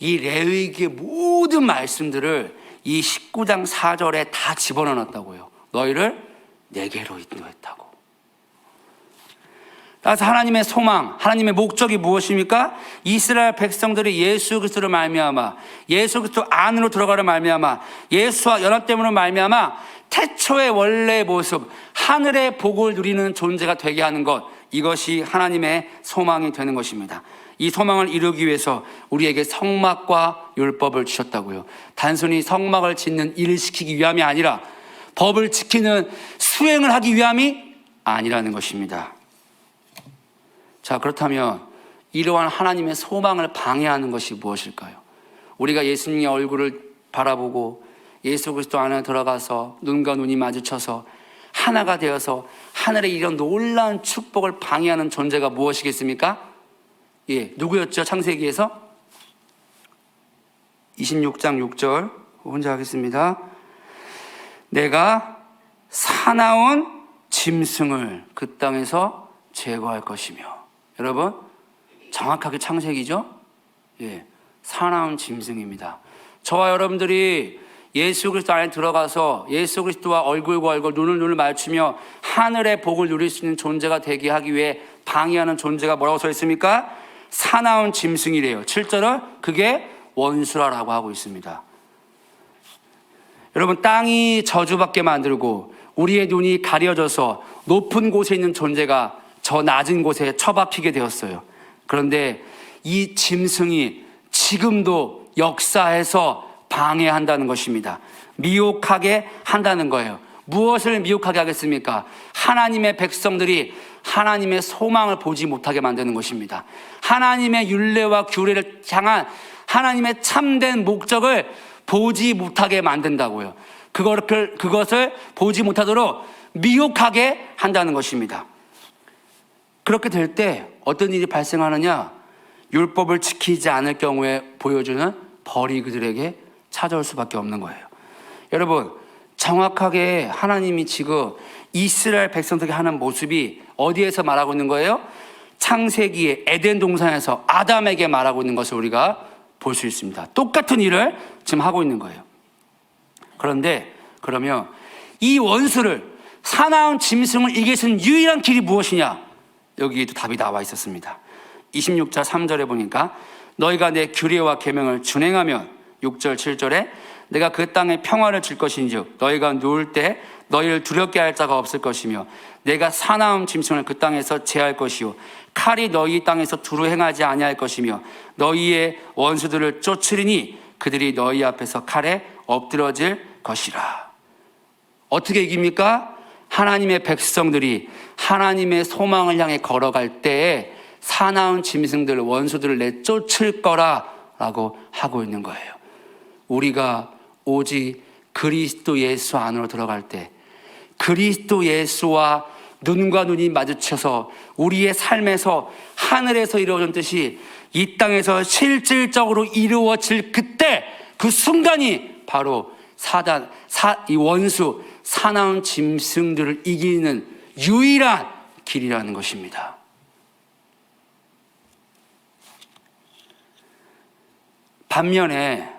S1: 이 레위기의 모든 말씀들을 이 19장 4절에 다 집어넣었다고요. 너희를 내게로 인도했다고. 따라서 하나님의 소망, 하나님의 목적이 무엇입니까? 이스라엘 백성들이 예수 그리스도를 말미암아, 예수 그리스도 안으로 들어가려 말미암아, 예수와 연합됨으로 말미암아 태초의 원래의 모습, 하늘의 복을 누리는 존재가 되게 하는 것, 이것이 하나님의 소망이 되는 것입니다. 이 소망을 이루기 위해서 우리에게 성막과 율법을 주셨다고요. 단순히 성막을 짓는 일을 시키기 위함이 아니라 법을 지키는 수행을 하기 위함이 아니라는 것입니다. 자, 그렇다면 이러한 하나님의 소망을 방해하는 것이 무엇일까요? 우리가 예수님의 얼굴을 바라보고 예수 그리스도 안에 들어가서 눈과 눈이 마주쳐서 하나가 되어서 하늘의 이런 놀라운 축복을 방해하는 존재가 무엇이겠습니까? 예, 누구였죠? 창세기에서 26장 6절 혼자 하겠습니다. 내가 사나운 짐승을 그 땅에서 제거할 것이며. 여러분, 정확하게 창세기죠? 예, 사나운 짐승입니다. 저와 여러분들이 예수 그리스도 안에 들어가서 예수 그리스도와 얼굴과 얼굴, 눈을 마주치며 하늘의 복을 누릴 수 있는 존재가 되게 하기 위해 방해하는 존재가 뭐라고 써 있습니까? 사나운 짐승이래요. 7절은 그게 원수라라고 하고 있습니다. 여러분, 땅이 저주받게 만들고 우리의 눈이 가려져서 높은 곳에 있는 존재가 저 낮은 곳에 처박히게 되었어요. 그런데 이 짐승이 지금도 역사에서 방해한다는 것입니다. 미혹하게 한다는 거예요. 무엇을 미혹하게 하겠습니까? 하나님의 백성들이 하나님의 소망을 보지 못하게 만드는 것입니다. 하나님의 율례와 규례를 향한 하나님의 참된 목적을 보지 못하게 만든다고요. 그것을 보지 못하도록 미혹하게 한다는 것입니다. 그렇게 될 때 어떤 일이 발생하느냐? 율법을 지키지 않을 경우에 보여주는 벌이 그들에게 찾아올 수밖에 없는 거예요. 여러분, 정확하게 하나님이 지금 이스라엘 백성들에게 하는 모습이 어디에서 말하고 있는 거예요? 창세기의 에덴 동산에서 아담에게 말하고 있는 것을 우리가 볼 수 있습니다. 똑같은 일을 지금 하고 있는 거예요. 그런데 그러면 이 원수를, 사나운 짐승을 이길 수 있는 유일한 길이 무엇이냐? 여기에도 답이 나와 있었습니다. 26절 3절에 보니까 너희가 내 규례와 계명을 준행하면 6절 7절에 내가 그 땅에 평화를 줄 것인즉 너희가 누울 때 너희를 두렵게 할 자가 없을 것이며 내가 사나운 짐승을 그 땅에서 제할 것이요 칼이 너희 땅에서 두루 행하지 아니할 것이며 너희의 원수들을 쫓으리니 그들이 너희 앞에서 칼에 엎드러질 것이라. 어떻게 이깁니까? 하나님의 백성들이 하나님의 소망을 향해 걸어갈 때에 사나운 짐승들, 원수들을 내쫓을 거라라고 하고 있는 거예요. 우리가 오직 그리스도 예수 안으로 들어갈 때 그리스도 예수와 눈과 눈이 마주쳐서 우리의 삶에서 하늘에서 이루어진 뜻이 이 땅에서 실질적으로 이루어질 그때 그 순간이 바로 이 원수, 사나운 짐승들을 이기는 유일한 길이라는 것입니다. 반면에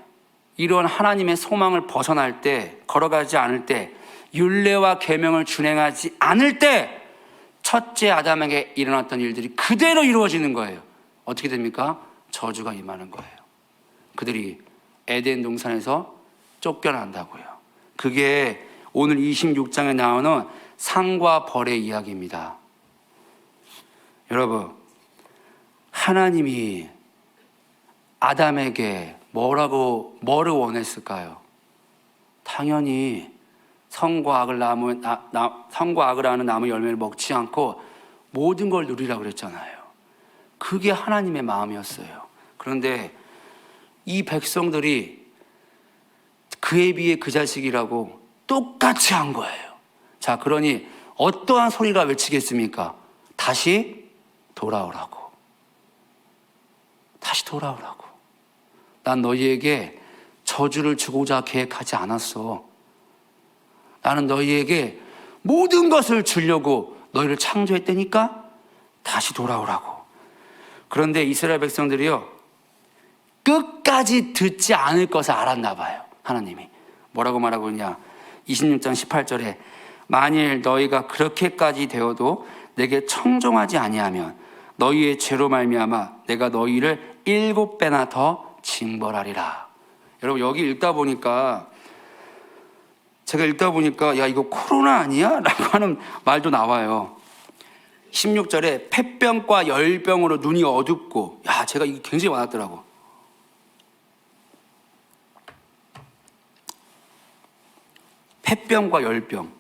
S1: 이런 하나님의 소망을 벗어날 때, 걸어가지 않을 때, 율례와 계명을 준행하지 않을 때 첫째 아담에게 일어났던 일들이 그대로 이루어지는 거예요. 어떻게 됩니까? 저주가 임하는 거예요. 그들이 에덴 동산에서 쫓겨난다고요. 그게 오늘 26장에 나오는 상과 벌의 이야기입니다. 여러분, 하나님이 아담에게 뭐를 원했을까요? 당연히 선과 악을 아는 나무 열매를 먹지 않고 모든 걸 누리라고 그랬잖아요. 그게 하나님의 마음이었어요. 그런데 이 백성들이 그에 비해 그 자식이라고 똑같이 한 거예요. 자, 그러니 어떠한 소리가 외치겠습니까? 다시 돌아오라고. 다시 돌아오라고. 난 너희에게 저주를 주고자 계획하지 않았어. 나는 너희에게 모든 것을 주려고 너희를 창조했다니까 다시 돌아오라고. 그런데 이스라엘 백성들이요, 끝까지 듣지 않을 것을 알았나 봐요. 하나님이 뭐라고 말하고 있냐, 26장 18절에 만일 너희가 그렇게까지 되어도 내게 청종하지 아니하면 너희의 죄로 말미암아 내가 너희를 7배나 더 징벌하리라. 여러분, 여기 제가 읽다 보니까 야, 이거 코로나 아니야? 라고 하는 말도 나와요. 16절에 폐병과 열병으로 눈이 어둡고, 야, 제가 이게 굉장히 많았더라고. 폐병과 열병,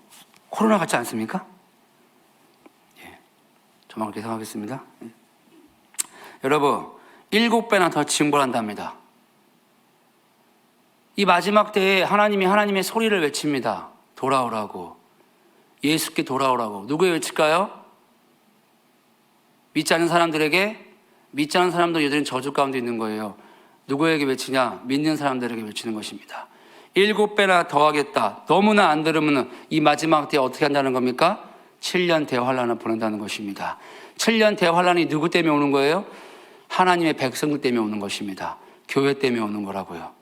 S1: 코로나 같지 않습니까? 예, 저만 그렇게 생각하겠습니다. 예. 여러분, 7배나 더 징벌한답니다. 이 마지막 때에 하나님이 하나님의 소리를 외칩니다. 돌아오라고. 예수께 돌아오라고. 누구에 외칠까요? 믿지 않는 사람들에게. 믿지 않는 사람도 여전히 저주 가운데 있는 거예요. 누구에게 외치냐? 믿는 사람들에게 외치는 것입니다. 7배나 더하겠다. 너무나 안 들으면 이 마지막 때에 어떻게 한다는 겁니까? 7년 대환란을 보낸다는 것입니다. 7년 대환란이 누구 때문에 오는 거예요? 하나님의 백성들 때문에 오는 것입니다. 교회 때문에 오는 거라고요.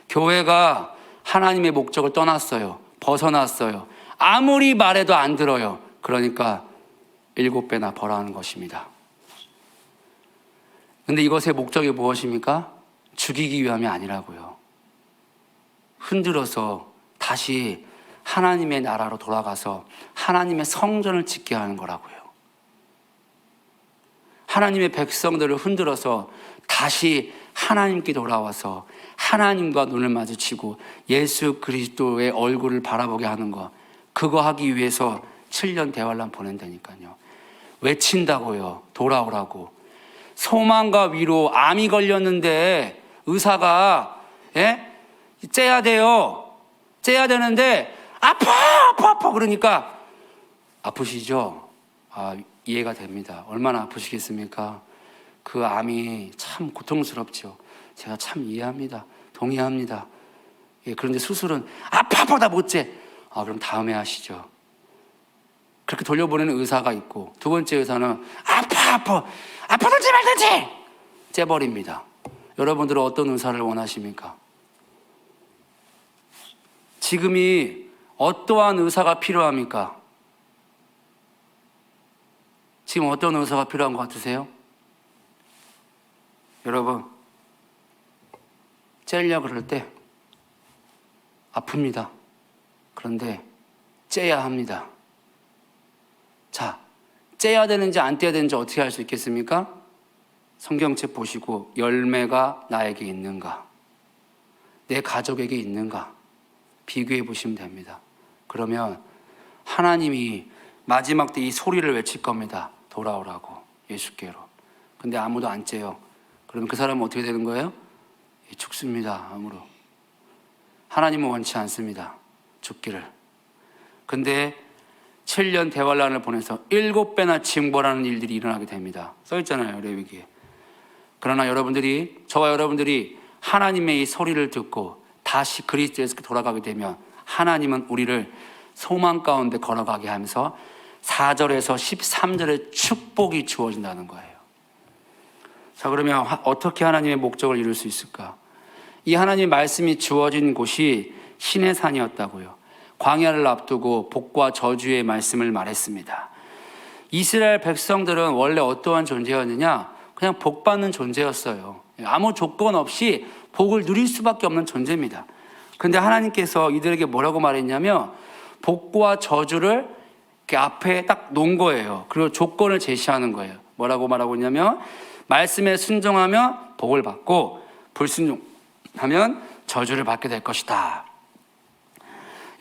S1: 교회가 하나님의 목적을 떠났어요. 벗어났어요. 아무리 말해도 안 들어요. 그러니까 7배나 벌하는 것입니다. 근데 이것의 목적이 무엇입니까? 죽이기 위함이 아니라고요. 흔들어서 다시 하나님의 나라로 돌아가서 하나님의 성전을 짓게 하는 거라고요. 하나님의 백성들을 흔들어서 다시 하나님께 돌아와서 하나님과 눈을 마주치고 예수 그리스도의 얼굴을 바라보게 하는 거, 그거 하기 위해서 7년 대환란 보낸다니까요. 외친다고요. 돌아오라고. 소망과 위로, 암이 걸렸는데 의사가 째야 돼요. 째야 되는데 아파 그러니까 아프시죠? 이해가 됩니다. 얼마나 아프시겠습니까? 그 암이 참 고통스럽죠. 제가 참 이해합니다. 동의합니다. 예, 그런데 수술은 아파 다 못 째. 그럼 다음에 하시죠. 그렇게 돌려보내는 의사가 있고, 두 번째 의사는 아파든지 말든지 째버립니다. 여러분들은 어떤 의사를 원하십니까? 지금이 어떠한 의사가 필요합니까? 지금 어떤 의사가 필요한 것 같으세요? 여러분, 째려고 그럴 때 아픕니다. 그런데 째야 합니다. 자, 째야 되는지 안 째야 되는지 어떻게 할 수 있겠습니까? 성경책 보시고 열매가 나에게 있는가? 내 가족에게 있는가? 비교해 보시면 됩니다. 그러면 하나님이 마지막 때 이 소리를 외칠 겁니다. 돌아오라고, 예수께로. 근데 아무도 안 째요. 그러면 그 사람은 어떻게 되는 거예요? 죽습니다. 암으로. 하나님은 원치 않습니다. 죽기를. 근데 7년 대환란을 보내서 7배나 징벌하는 일들이 일어나게 됩니다. 써있잖아요, 레위기에. 그러나 저와 여러분들이 하나님의 이 소리를 듣고 다시 그리스도에서 돌아가게 되면 하나님은 우리를 소망 가운데 걸어가게 하면서 4절에서 13절의 축복이 주어진다는 거예요. 자, 그러면 어떻게 하나님의 목적을 이룰 수 있을까? 이 하나님의 말씀이 주어진 곳이 신의 산이었다고요. 광야를 앞두고 복과 저주의 말씀을 말했습니다. 이스라엘 백성들은 원래 어떠한 존재였느냐? 그냥 복 받는 존재였어요. 아무 조건 없이 복을 누릴 수밖에 없는 존재입니다. 그런데 하나님께서 이들에게 뭐라고 말했냐면 복과 저주를 이렇게 앞에 딱 놓은 거예요. 그리고 조건을 제시하는 거예요. 뭐라고 말하고 있냐면 말씀에 순종하면 복을 받고 불순종하면 저주를 받게 될 것이다.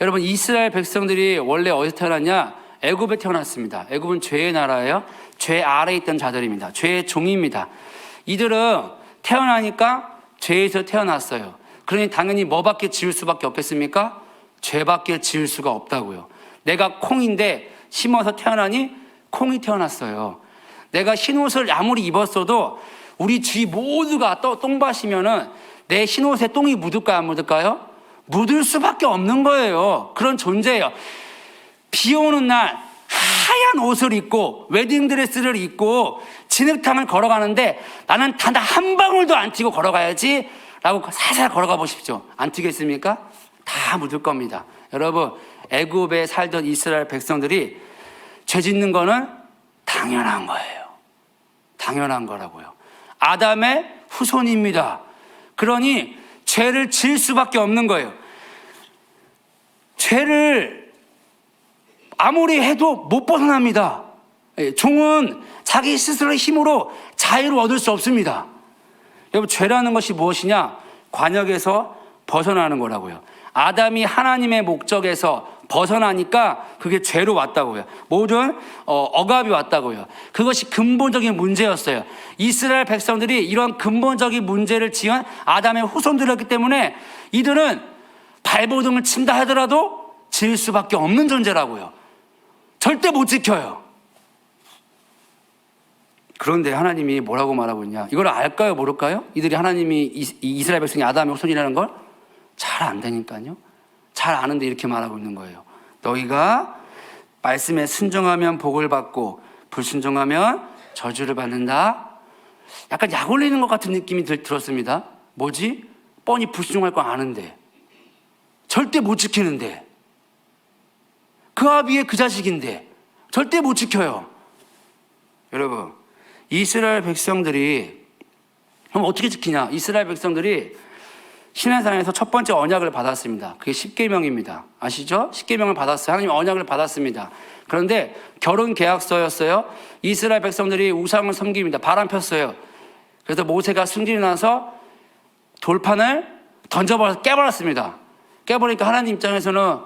S1: 여러분, 이스라엘 백성들이 원래 어디서 태어났냐? 애굽에 태어났습니다. 애굽은 죄의 나라예요. 죄 아래에 있던 자들입니다. 죄의 종입니다. 이들은 태어나니까 죄에서 태어났어요. 그러니 당연히 뭐밖에 지을 수밖에 없겠습니까? 죄밖에 지을 수가 없다고요. 내가 콩인데 심어서 태어나니 콩이 태어났어요. 내가 흰 옷을 아무리 입었어도 우리 주위 모두가 똥밭이면은 내 흰 옷에 똥이 묻을까요, 안 묻을까요? 묻을 수밖에 없는 거예요. 그런 존재예요. 비 오는 날 하얀 옷을 입고 웨딩드레스를 입고 진흙탕을 걸어가는데 나는 단 한 방울도 안 튀고 걸어가야지 라고 살살 걸어가 보십시오. 안 튀겠습니까? 다 묻을 겁니다. 여러분, 애굽에 살던 이스라엘 백성들이 죄 짓는 거는 당연한 거예요. 당연한 거라고요. 아담의 후손입니다. 그러니 죄를 지을 수밖에 없는 거예요. 죄를 아무리 해도 못 벗어납니다. 종은 자기 스스로의 힘으로 자유를 얻을 수 없습니다. 여러분, 죄라는 것이 무엇이냐? 관역에서 벗어나는 거라고요. 아담이 하나님의 목적에서 벗어나니까 그게 죄로 왔다고요. 모든 억압이 왔다고요. 그것이 근본적인 문제였어요. 이스라엘 백성들이 이런 근본적인 문제를 지은 아담의 후손들이었기 때문에 이들은 발버둥을 친다 하더라도 지을 수밖에 없는 존재라고요. 절대 못 지켜요. 그런데 하나님이 뭐라고 말하고 있냐? 이걸 알까요? 모를까요? 이들이 하나님이 이스라엘 백성이 아담의 후손이라는 걸 잘 안다니까요. 잘 아는데 이렇게 말하고 있는 거예요. 너희가 말씀에 순종하면 복을 받고 불순종하면 저주를 받는다. 약간 약 올리는 것 같은 느낌이 들었습니다. 뭐지? 뻔히 불순종할 거 아는데 절대 못 지키는데 그 아비의 그 자식인데 절대 못 지켜요. 여러분, 이스라엘 백성들이 그럼 어떻게 지키냐? 이스라엘 백성들이 시내산에서 첫 번째 언약을 받았습니다. 그게 십계명입니다. 아시죠? 십계명을 받았어요. 하나님 언약을 받았습니다. 그런데 결혼 계약서였어요. 이스라엘 백성들이 우상을 섬깁니다. 바람 폈어요. 그래서 모세가 승진이 나서 돌판을 던져버려서 깨버렸습니다. 깨버리니까 하나님 입장에서는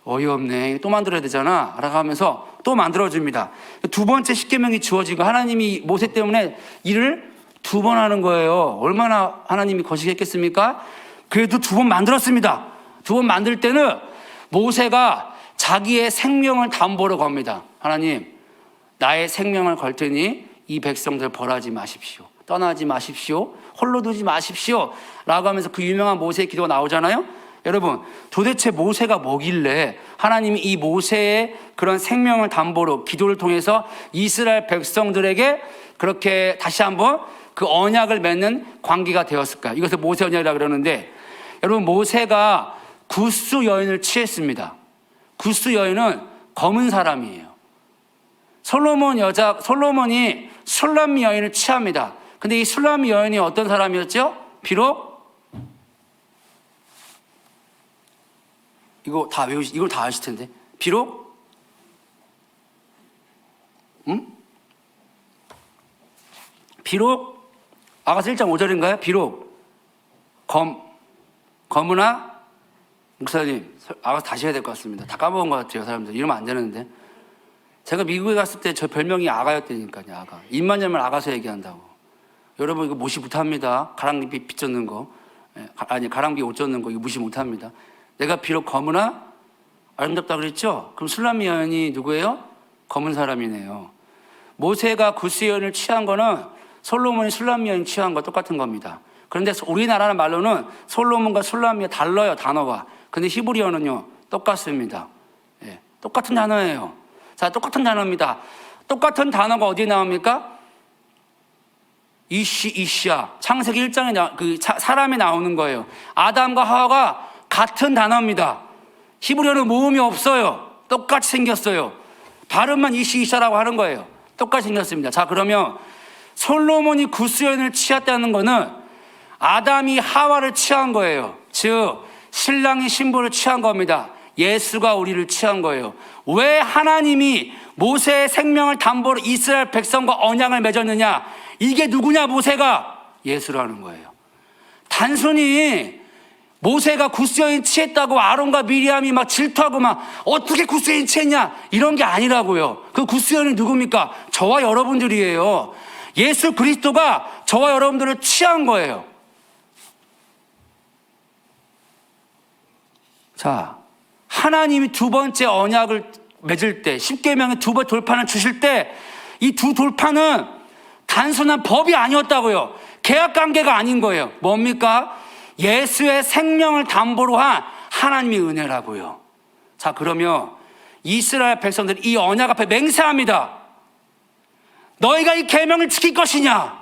S1: 어이없네, 또 만들어야 되잖아 라고 하면서 또 만들어줍니다. 두 번째 십계명이 주어지고 하나님이 모세 때문에 일을 두 번 하는 거예요. 얼마나 하나님이 거시겠습니까? 그래도 두 번 만들었습니다. 두 번 만들 때는 모세가 자기의 생명을 담보로 겁니다. 하나님, 나의 생명을 걸 테니 이 백성들 벌하지 마십시오. 떠나지 마십시오. 홀로 두지 마십시오 라고 하면서 그 유명한 모세의 기도가 나오잖아요. 여러분, 도대체 모세가 뭐길래 하나님이 이 모세의 그런 생명을 담보로 기도를 통해서 이스라엘 백성들에게 그렇게 다시 한번 그 언약을 맺는 관계가 되었을까요? 이것을 모세 언약이라고 그러는데, 여러분, 모세가 구스 여인을 취했습니다. 구스 여인은 검은 사람이에요. 솔로몬이 술람미 여인을 취합니다. 근데 이 술람미 여인이 어떤 사람이었죠? 비록 이걸 다 아실 텐데. 비록 아가서 1장 5절인가요? 비록 검으나 목사님, 아가서 다시 해야 될 것 같습니다. 다 까먹은 것 같아요, 사람들. 이러면 안 되는데. 제가 미국에 갔을 때 저 별명이 아가였다니까요, 아가. 입만 열면 아가서 얘기한다고. 여러분, 이거 무시 못합니다. 가랑비 빗 젖는 거. 가랑비 옷 젖는 거, 이거 무시 못합니다. 내가 비록 검으나 아름답다 그랬죠? 그럼 술람미 여인이 누구예요? 검은 사람이네요. 모세가 구스 여인을 취한 거는 솔로몬이 술람미 여인 취한 거 똑같은 겁니다. 그런데 우리나라는 말로는 솔로몬과 술람미가 달라요, 단어가. 근데 히브리어는요, 똑같습니다. 예, 똑같은 단어예요. 자, 똑같은 단어입니다. 똑같은 단어가 어디에 나옵니까? 이시야. 창세기 1장에 사람이 나오는 거예요. 아담과 하와가 같은 단어입니다. 히브리어는 모음이 없어요. 똑같이 생겼어요. 발음만 이시라고 하는 거예요. 똑같이 생겼습니다. 자, 그러면 솔로몬이 구스 여인을 취했다는 거는 아담이 하와를 취한 거예요. 즉 신랑이 신부를 취한 겁니다. 예수가 우리를 취한 거예요. 왜 하나님이 모세의 생명을 담보로 이스라엘 백성과 언약을 맺었느냐? 이게 누구냐? 모세가 예수라는 거예요. 단순히 모세가 구스 여인 취했다고 아론과 미리암이 막 질투하고 막 어떻게 구스 여인 취했냐 이런 게 아니라고요. 그 구스 여인이 누굽니까? 저와 여러분들이에요. 예수 그리스도가 저와 여러분들을 취한 거예요. 자, 하나님이 두 번째 언약을 맺을 때, 십계명의 두 번 돌판을 주실 때 이 두 돌판은 단순한 법이 아니었다고요. 계약 관계가 아닌 거예요. 뭡니까? 예수의 생명을 담보로 한 하나님의 은혜라고요. 자, 그러면 이스라엘 백성들이 이 언약 앞에 맹세합니다. 너희가 이 계명을 지킬 것이냐,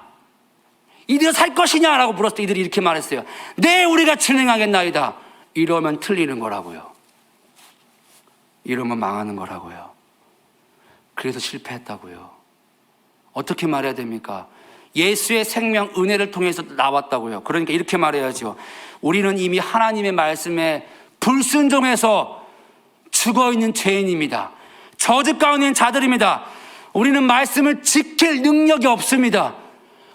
S1: 이들이 살 것이냐 라고 물었을 때 이들이 이렇게 말했어요. 네, 우리가 진행하겠나이다. 이러면 틀리는 거라고요. 이러면 망하는 거라고요. 그래서 실패했다고요. 어떻게 말해야 됩니까? 예수의 생명 은혜를 통해서 나왔다고요. 그러니까 이렇게 말해야죠. 우리는 이미 하나님의 말씀에 불순종해서 죽어있는 죄인입니다. 저주 가운데 있는 자들입니다. 우리는 말씀을 지킬 능력이 없습니다.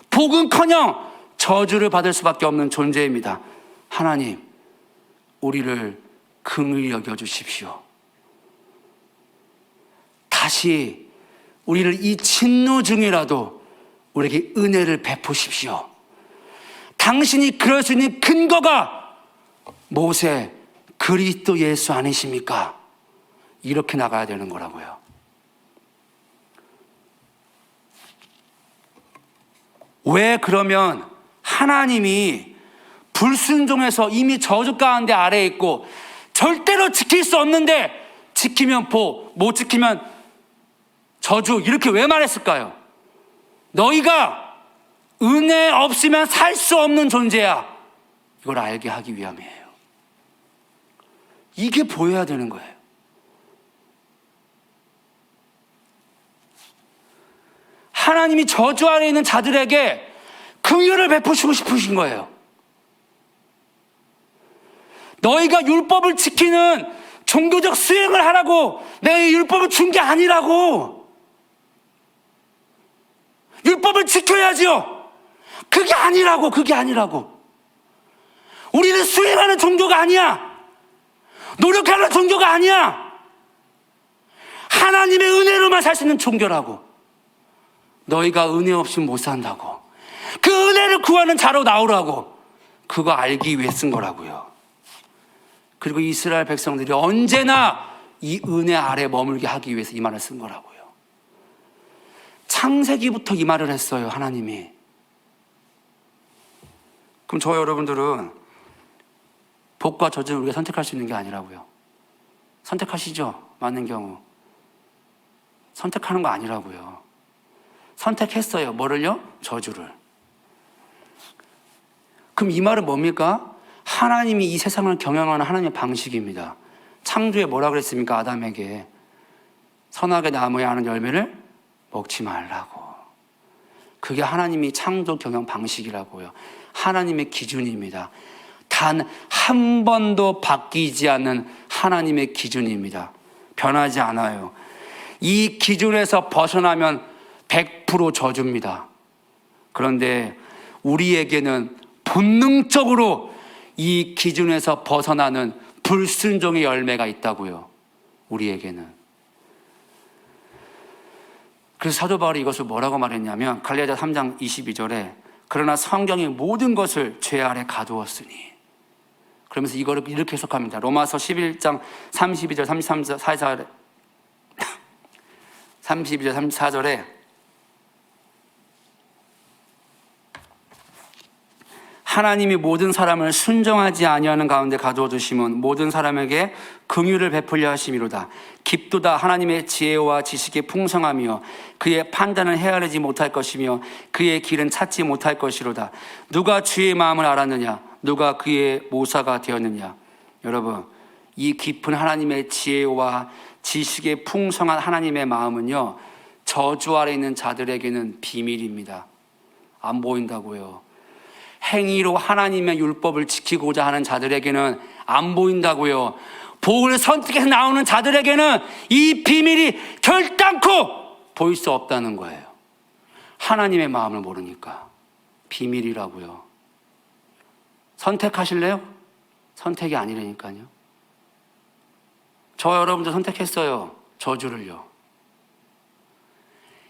S1: 복음커녕 저주를 받을 수밖에 없는 존재입니다. 하나님, 우리를 긍휼히 여겨주십시오. 다시 우리를 이 진노 중이라도 우리에게 은혜를 베푸십시오. 당신이 그럴 수 있는 근거가 모세, 그리스도 예수 아니십니까? 이렇게 나가야 되는 거라고요. 왜 그러면 하나님이 불순종해서 이미 저주 가운데 아래에 있고 절대로 지킬 수 없는데 지키면 복, 못 지키면 저주, 이렇게 왜 말했을까요? 너희가 은혜 없으면 살 수 없는 존재야. 이걸 알게 하기 위함이에요. 이게 보여야 되는 거예요. 하나님이 저주 아래 있는 자들에게 긍휼을 베푸시고 싶으신 거예요. 너희가 율법을 지키는 종교적 수행을 하라고 내가 이 율법을 준 게 아니라고. 율법을 지켜야지요. 그게 아니라고, 그게 아니라고. 우리는 수행하는 종교가 아니야. 노력하는 종교가 아니야. 하나님의 은혜로만 살 수 있는 종교라고. 너희가 은혜 없이 못 산다고. 그 은혜를 구하는 자로 나오라고. 그거 알기 위해 쓴 거라고요. 그리고 이스라엘 백성들이 언제나 이 은혜 아래 머물게 하기 위해서 이 말을 쓴 거라고요. 창세기부터 이 말을 했어요, 하나님이. 그럼 저 여러분들은 복과 저주를 우리가 선택할 수 있는 게 아니라고요. 선택하시죠, 맞는 경우. 선택하는 거 아니라고요. 선택했어요. 뭐를요? 저주를. 그럼 이 말은 뭡니까? 하나님이 이 세상을 경영하는 하나님의 방식입니다. 창조에 뭐라 그랬습니까? 아담에게 선악의 나무에 하는 열매를 먹지 말라고. 그게 하나님이 창조 경영 방식이라고요. 하나님의 기준입니다. 단 한 번도 바뀌지 않는 하나님의 기준입니다. 변하지 않아요. 이 기준에서 벗어나면 100% 저주입니다. 그런데 우리에게는 본능적으로 이 기준에서 벗어나는 불순종의 열매가 있다고요. 우리에게는. 그래서 사도 바울이 이것을 뭐라고 말했냐면 갈라디아 3장 22절에 그러나 성경이 모든 것을 죄 아래 가두었으니, 그러면서 이거를 이렇게 해석합니다. 로마서 11장 32절 33절 32절 34절에 하나님이 모든 사람을 순종하지 아니하는 가운데 가두어 두심은 모든 사람에게 긍휼을 베풀려 하심이로다. 깊도다 하나님의 지혜와 지식의 풍성함이요 그의 판단은 헤아리지 못할 것이며 그의 길은 찾지 못할 것이로다. 누가 주의 마음을 알았느냐? 누가 그의 모사가 되었느냐? 여러분, 이 깊은 하나님의 지혜와 지식의 풍성한 하나님의 마음은요, 저주 아래 있는 자들에게는 비밀입니다. 안 보인다고요. 행위로 하나님의 율법을 지키고자 하는 자들에게는 안 보인다고요. 복을 선택해서 나오는 자들에게는 이 비밀이 결단코 보일 수 없다는 거예요. 하나님의 마음을 모르니까. 비밀이라고요. 선택하실래요? 선택이 아니라니까요. 저 여러분들 선택했어요. 저주를요.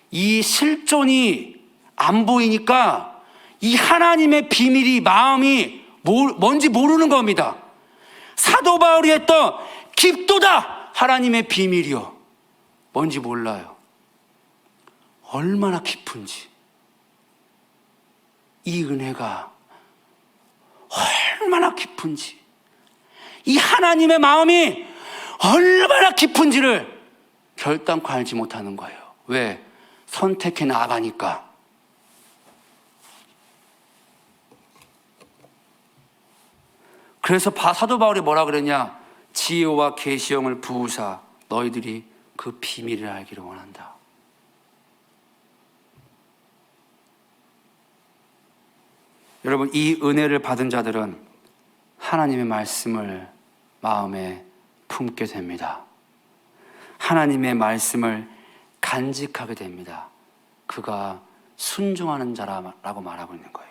S1: 이 실존이 안 보이니까 이 하나님의 비밀이, 마음이 뭔지 모르는 겁니다. 사도 바울이 했던 깊도다 하나님의 비밀이요, 뭔지 몰라요. 얼마나 깊은지, 이 은혜가 얼마나 깊은지, 이 하나님의 마음이 얼마나 깊은지를 결단코 알지 못하는 거예요. 왜? 선택해 나아가니까. 그래서 사도 바울이 뭐라 그랬냐? 지혜와 계시형을 부으사 너희들이 그 비밀을 알기를 원한다. 여러분, 이 은혜를 받은 자들은 하나님의 말씀을 마음에 품게 됩니다. 하나님의 말씀을 간직하게 됩니다. 그가 순종하는 자라고 말하고 있는 거예요.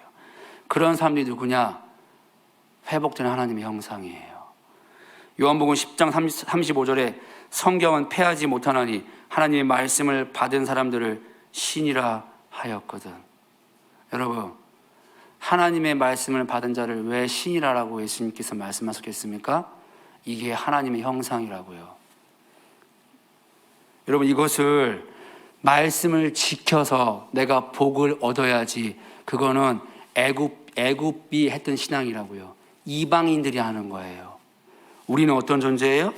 S1: 그런 사람들이 누구냐? 회복되는 하나님의 형상이에요. 요한복음 10장 35절에 성경은 패하지 못하나니 하나님의 말씀을 받은 사람들을 신이라 하였거든. 여러분, 하나님의 말씀을 받은 자를 왜 신이라고 예수님께서 말씀하셨겠습니까? 이게 하나님의 형상이라고요. 여러분, 이것을 말씀을 지켜서 내가 복을 얻어야지, 그거는 애굽이 했던 신앙이라고요. 이방인들이 하는 거예요. 우리는 어떤 존재예요?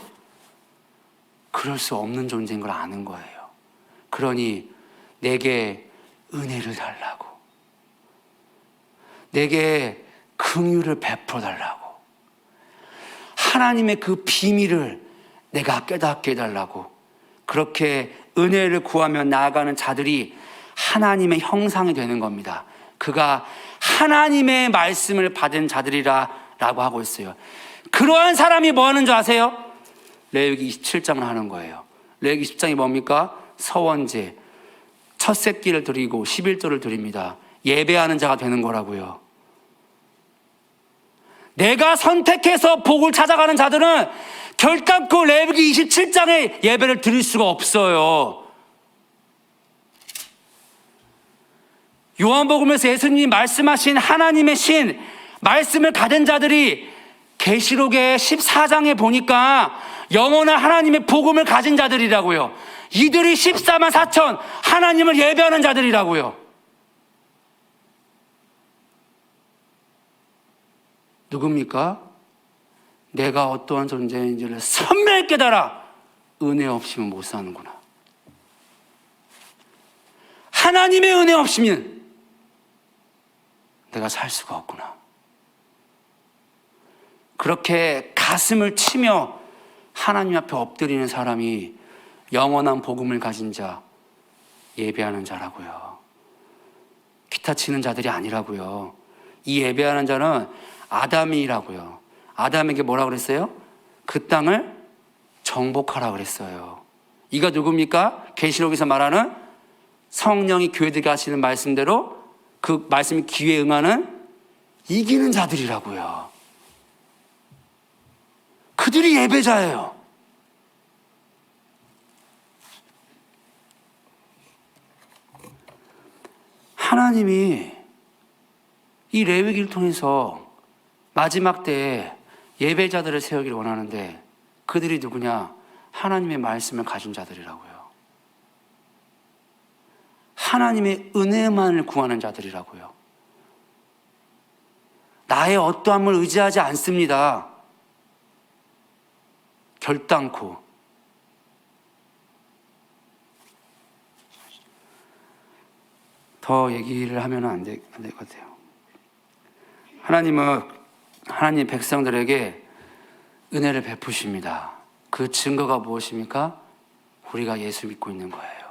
S1: 그럴 수 없는 존재인 걸 아는 거예요. 그러니 내게 은혜를 달라고, 내게 긍휼을 베풀어 달라고, 하나님의 그 비밀을 내가 깨닫게 해달라고, 그렇게 은혜를 구하며 나아가는 자들이 하나님의 형상이 되는 겁니다. 그가 하나님의 말씀을 받은 자들이라 라고 하고 있어요. 그러한 사람이 뭐 하는 줄 아세요? 레위기 27장을 하는 거예요. 레위기 10장이 뭡니까? 서원제, 첫 새끼를 드리고 11조를 드립니다. 예배하는 자가 되는 거라고요. 내가 선택해서 복을 찾아가는 자들은 결단코 레위기 27장의 예배를 드릴 수가 없어요. 요한복음에서 예수님이 말씀하신 하나님의 신, 말씀을 가진 자들이 계시록의 14장에 보니까 영원한 하나님의 복음을 가진 자들이라고요. 이들이 14만 4천 하나님을 예배하는 자들이라고요. 누굽니까? 내가 어떠한 존재인지를 선명히 깨달아 은혜 없이는 못 사는구나. 하나님의 은혜 없이면 내가 살 수가 없구나. 그렇게 가슴을 치며 하나님 앞에 엎드리는 사람이 영원한 복음을 가진 자, 예배하는 자라고요. 기타 치는 자들이 아니라고요. 이 예배하는 자는 아담이라고요. 아담에게 뭐라고 그랬어요? 그 땅을 정복하라 그랬어요. 이가 누굽니까? 계시록에서 말하는 성령이 교회들에게 하시는 말씀대로 그 말씀이 귀에 응하는 이기는 자들이라고요. 그들이 예배자예요. 하나님이 이 레위기를 통해서 마지막 때에 예배자들을 세우기를 원하는데 그들이 누구냐? 하나님의 말씀을 가진 자들이라고요. 하나님의 은혜만을 구하는 자들이라고요. 나의 어떠함을 의지하지 않습니다. 결단코. 더 얘기를 하면 안 될 것 같아요. 하나님은 하나님 백성들에게 은혜를 베푸십니다. 그 증거가 무엇입니까? 우리가 예수 믿고 있는 거예요.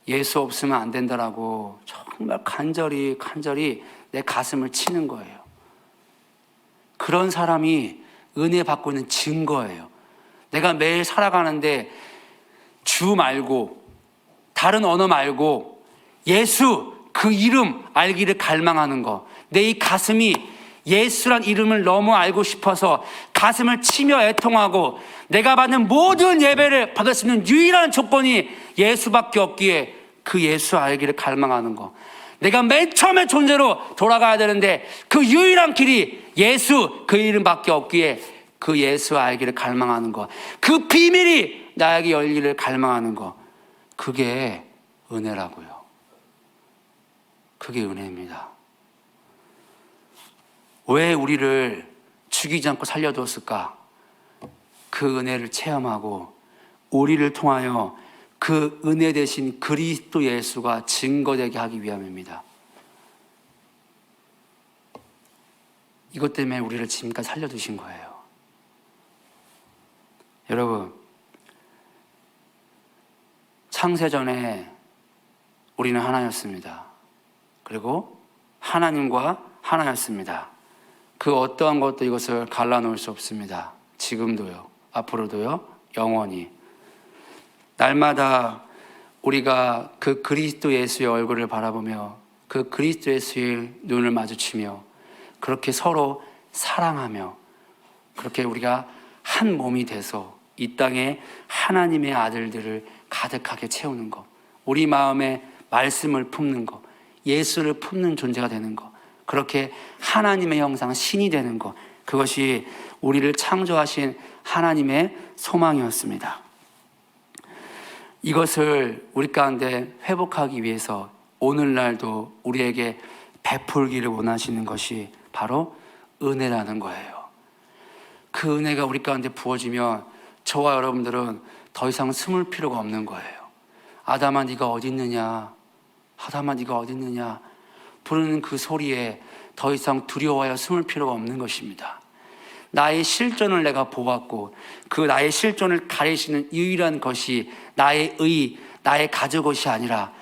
S1: 예수 없으면 안 된다라고 정말 간절히 내 가슴을 치는 거예요. 그런 사람이 은혜 받고 있는 증거예요. 내가 매일 살아가는데 주 말고 다른 언어 말고 예수 그 이름 알기를 갈망하는 거, 내 이 가슴이 예수란 이름을 너무 알고 싶어서 가슴을 치며 애통하고 내가 받는 모든 예배를 받을 수 있는 유일한 조건이 예수밖에 없기에 그 예수 알기를 갈망하는 거, 내가 맨 처음에 존재로 돌아가야 되는데 그 유일한 길이 예수 그 이름밖에 없기에 그 예수 알기를 갈망하는 거, 그 비밀이 나에게 열리기를 갈망하는 거, 그게 은혜라고요. 그게 은혜입니다. 왜 우리를 죽이지 않고 살려두었을까? 그 은혜를 체험하고 우리를 통하여 그 은혜 대신 그리스도 예수가 증거되게 하기 위함입니다. 이것 때문에 우리를 지금까지 살려두신 거예요. 여러분, 창세전에 우리는 하나였습니다. 그리고 하나님과 하나였습니다. 그 어떠한 것도 이것을 갈라놓을 수 없습니다. 지금도요, 앞으로도요, 영원히. 날마다 우리가 그 그리스도 예수의 얼굴을 바라보며 그 그리스도 예수의 눈을 마주치며 그렇게 서로 사랑하며 그렇게 우리가 한 몸이 돼서 이 땅에 하나님의 아들들을 가득하게 채우는 것, 우리 마음에 말씀을 품는 것, 예수를 품는 존재가 되는 것, 그렇게 하나님의 형상 신이 되는 것, 그것이 우리를 창조하신 하나님의 소망이었습니다. 이것을 우리 가운데 회복하기 위해서 오늘날도 우리에게 베풀기를 원하시는 것이 바로 은혜라는 거예요. 그 은혜가 우리 가운데 부어지면 저와 여러분들은 더 이상 숨을 필요가 없는 거예요. 아담아 네가 어디 있느냐, 아담아 네가 어디 있느냐 부르는 그 소리에 더 이상 두려워하여 숨을 필요가 없는 것입니다. 나의 실존을 내가 보았고 그 나의 실존을 가리시는 유일한 것이 나의 의, 나의 가져것이 아니라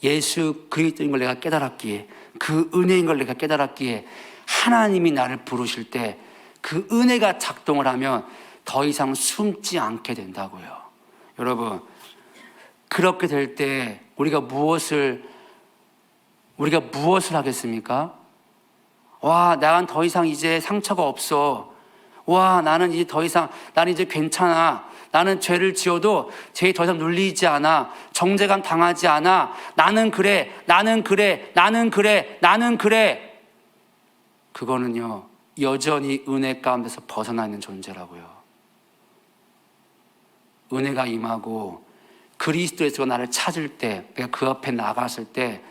S1: 예수 그리스도인 걸 내가 깨달았기에, 그 은혜인 걸 내가 깨달았기에 하나님이 나를 부르실 때 그 은혜가 작동을 하면 더 이상 숨지 않게 된다고요. 여러분, 그렇게 될 때 우리가 무엇을 하겠습니까? 와, 나는 더 이상 이제 상처가 없어. 와, 나는 이제 더 이상, 나는 이제 괜찮아. 나는 죄를 지어도 죄에 더 이상 눌리지 않아. 정죄감 당하지 않아. 나는 그래. 그거는요, 여전히 은혜 가운데서 벗어나 있는 존재라고요. 은혜가 임하고 그리스도에서 나를 찾을 때, 내가 그 앞에 나갔을 때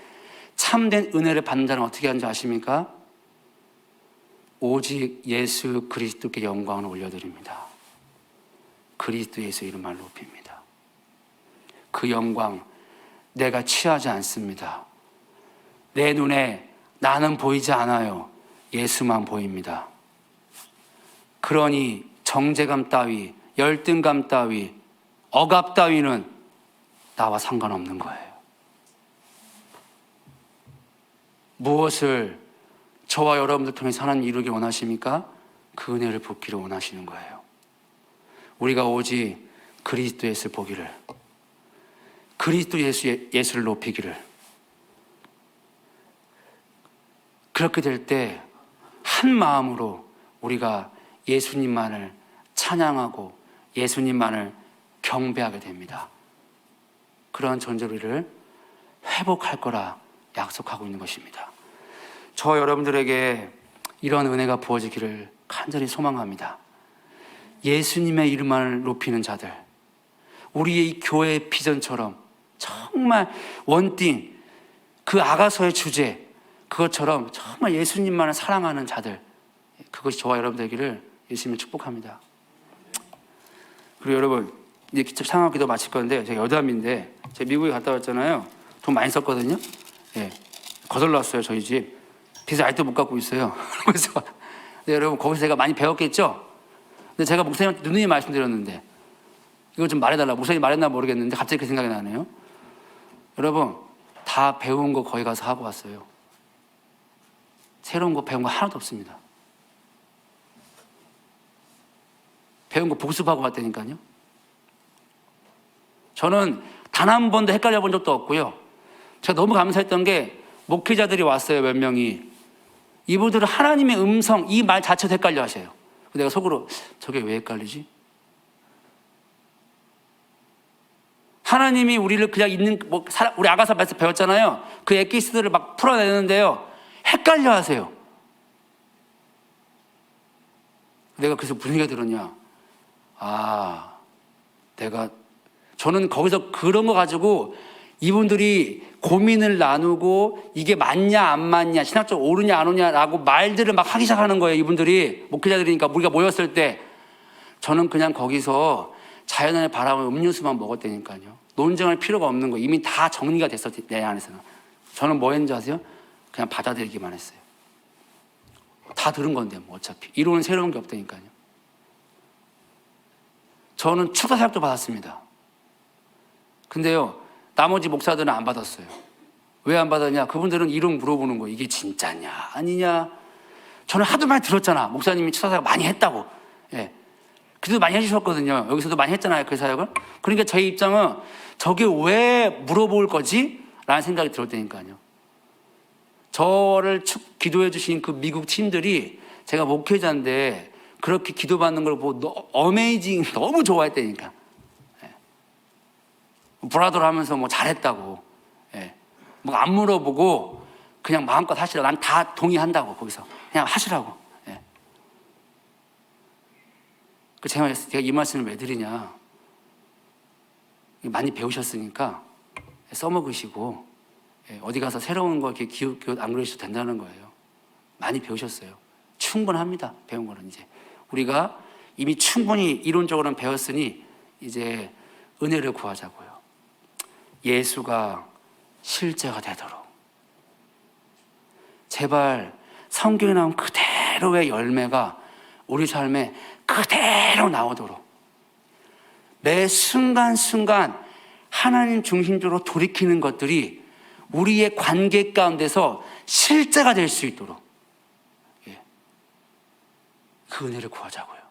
S1: 참된 은혜를 받는 자는 어떻게 하는지 아십니까? 오직 예수 그리스도께 영광을 올려드립니다. 그리스도 예수 이름을 높입니다. 그 영광 내가 취하지 않습니다. 내 눈에 나는 보이지 않아요. 예수만 보입니다. 그러니 정죄감 따위, 열등감 따위, 억압 따위는 나와 상관없는 거예요. 무엇을 저와 여러분들 통해서 하나님 이루기 원하십니까? 그 은혜를 붓기를 원하시는 거예요. 우리가 오직 그리스도 예수를 보기를, 그리스도 예수를 높이기를, 그렇게 될 때 한 마음으로 우리가 예수님만을 찬양하고 예수님만을 경배하게 됩니다. 그러한 존재를 회복할 거라 약속하고 있는 것입니다. 저 여러분들에게 이런 은혜가 부어지기를 간절히 소망합니다. 예수님의 이름만을 높이는 자들, 우리의 이 교회의 비전처럼 정말 원띵, 그 아가서의 주제, 그것처럼 정말 예수님만을 사랑하는 자들, 그것이 저와 여러분 되기를 예수님을 축복합니다. 그리고 여러분, 이제 창업 기도 마칠 건데, 제가 여담인데, 제가 미국에 갔다 왔잖아요. 돈 많이 썼거든요. 예, 거덜 났어요, 저희 집. 빚을 아직도 못 갚고 있어요. 그래서 여러분, 거기서 제가 많이 배웠겠죠? 근데 제가 목사님한테 누누이 말씀드렸는데, 이거 좀 말해달라. 목사님이 말했나 모르겠는데 갑자기 그 생각이 나네요. 여러분, 다 배운 거 거기 가서 하고 왔어요. 새로운 거 배운 거 하나도 없습니다. 배운 거 복습하고 왔다니까요. 저는 단 한 번도 헷갈려 본 적도 없고요. 제가 너무 감사했던 게 목회자들이 왔어요, 몇 명이. 이분들은 하나님의 음성, 이 말 자체도 헷갈려 하세요. 내가 속으로 저게 왜 헷갈리지? 하나님이 우리를 그냥 있는, 우리 아가사 말씀 배웠잖아요. 그 엑기스들을 막 풀어내는데요, 헷갈려 하세요. 내가 그래서 무슨 얘기가 들었냐? 저는 거기서 그런 거 가지고 이분들이 고민을 나누고 이게 맞냐 안 맞냐, 신학적으로 옳으냐 안 옳냐라고 말들을 막 하기 시작하는 거예요. 이분들이 목회자들이니까 우리가 모였을 때 저는 그냥 거기서 자연의 바람을 음료수만 먹었다니까요. 논쟁할 필요가 없는 거 이미 다 정리가 됐어 내 안에서는. 저는 뭐 했는지 아세요? 그냥 받아들이기만 했어요. 다 들은 건데 뭐 어차피 이론은 새로운 게 없다니까요. 저는 추가 사역도 받았습니다. 근데요 나머지 목사들은 안 받았어요. 왜 안 받았냐? 그분들은 이론 물어보는 거예요. 이게 진짜냐 아니냐. 저는 하도 많이 들었잖아. 목사님이 추가 사역 많이 했다고. 예. 그래도 많이 해주셨거든요. 여기서도 많이 했잖아요 그 사역을. 그러니까 저희 입장은 저게 왜 물어볼 거지? 라는 생각이 들었다니까요. 저를 기도해 주신 그 미국 팀들이 제가 목회자인데 그렇게 기도받는 걸 보고 어메이징 너무 좋아했다니까. 예. 브라더를 하면서 뭐 잘했다고. 예. 뭐 안 물어보고 그냥 마음껏 하시라고. 난 다 동의한다고 거기서. 그냥 하시라고. 예. 제가 이 말씀을 왜 드리냐. 많이 배우셨으니까 써먹으시고 어디 가서 새로운 거 이렇게 기웃 안 그러셔도 된다는 거예요. 많이 배우셨어요. 충분합니다. 배운 거는 이제 우리가 이미 충분히 이론적으로는 배웠으니 이제 은혜를 구하자고요. 예수가 실제가 되도록 제발 성경에 나온 그대로의 열매가 우리 삶에 그대로 나오도록 매 순간순간 하나님 중심적으로 돌이키는 것들이 우리의 관계 가운데서 실제가 될 수 있도록 그 은혜를 구하자고요.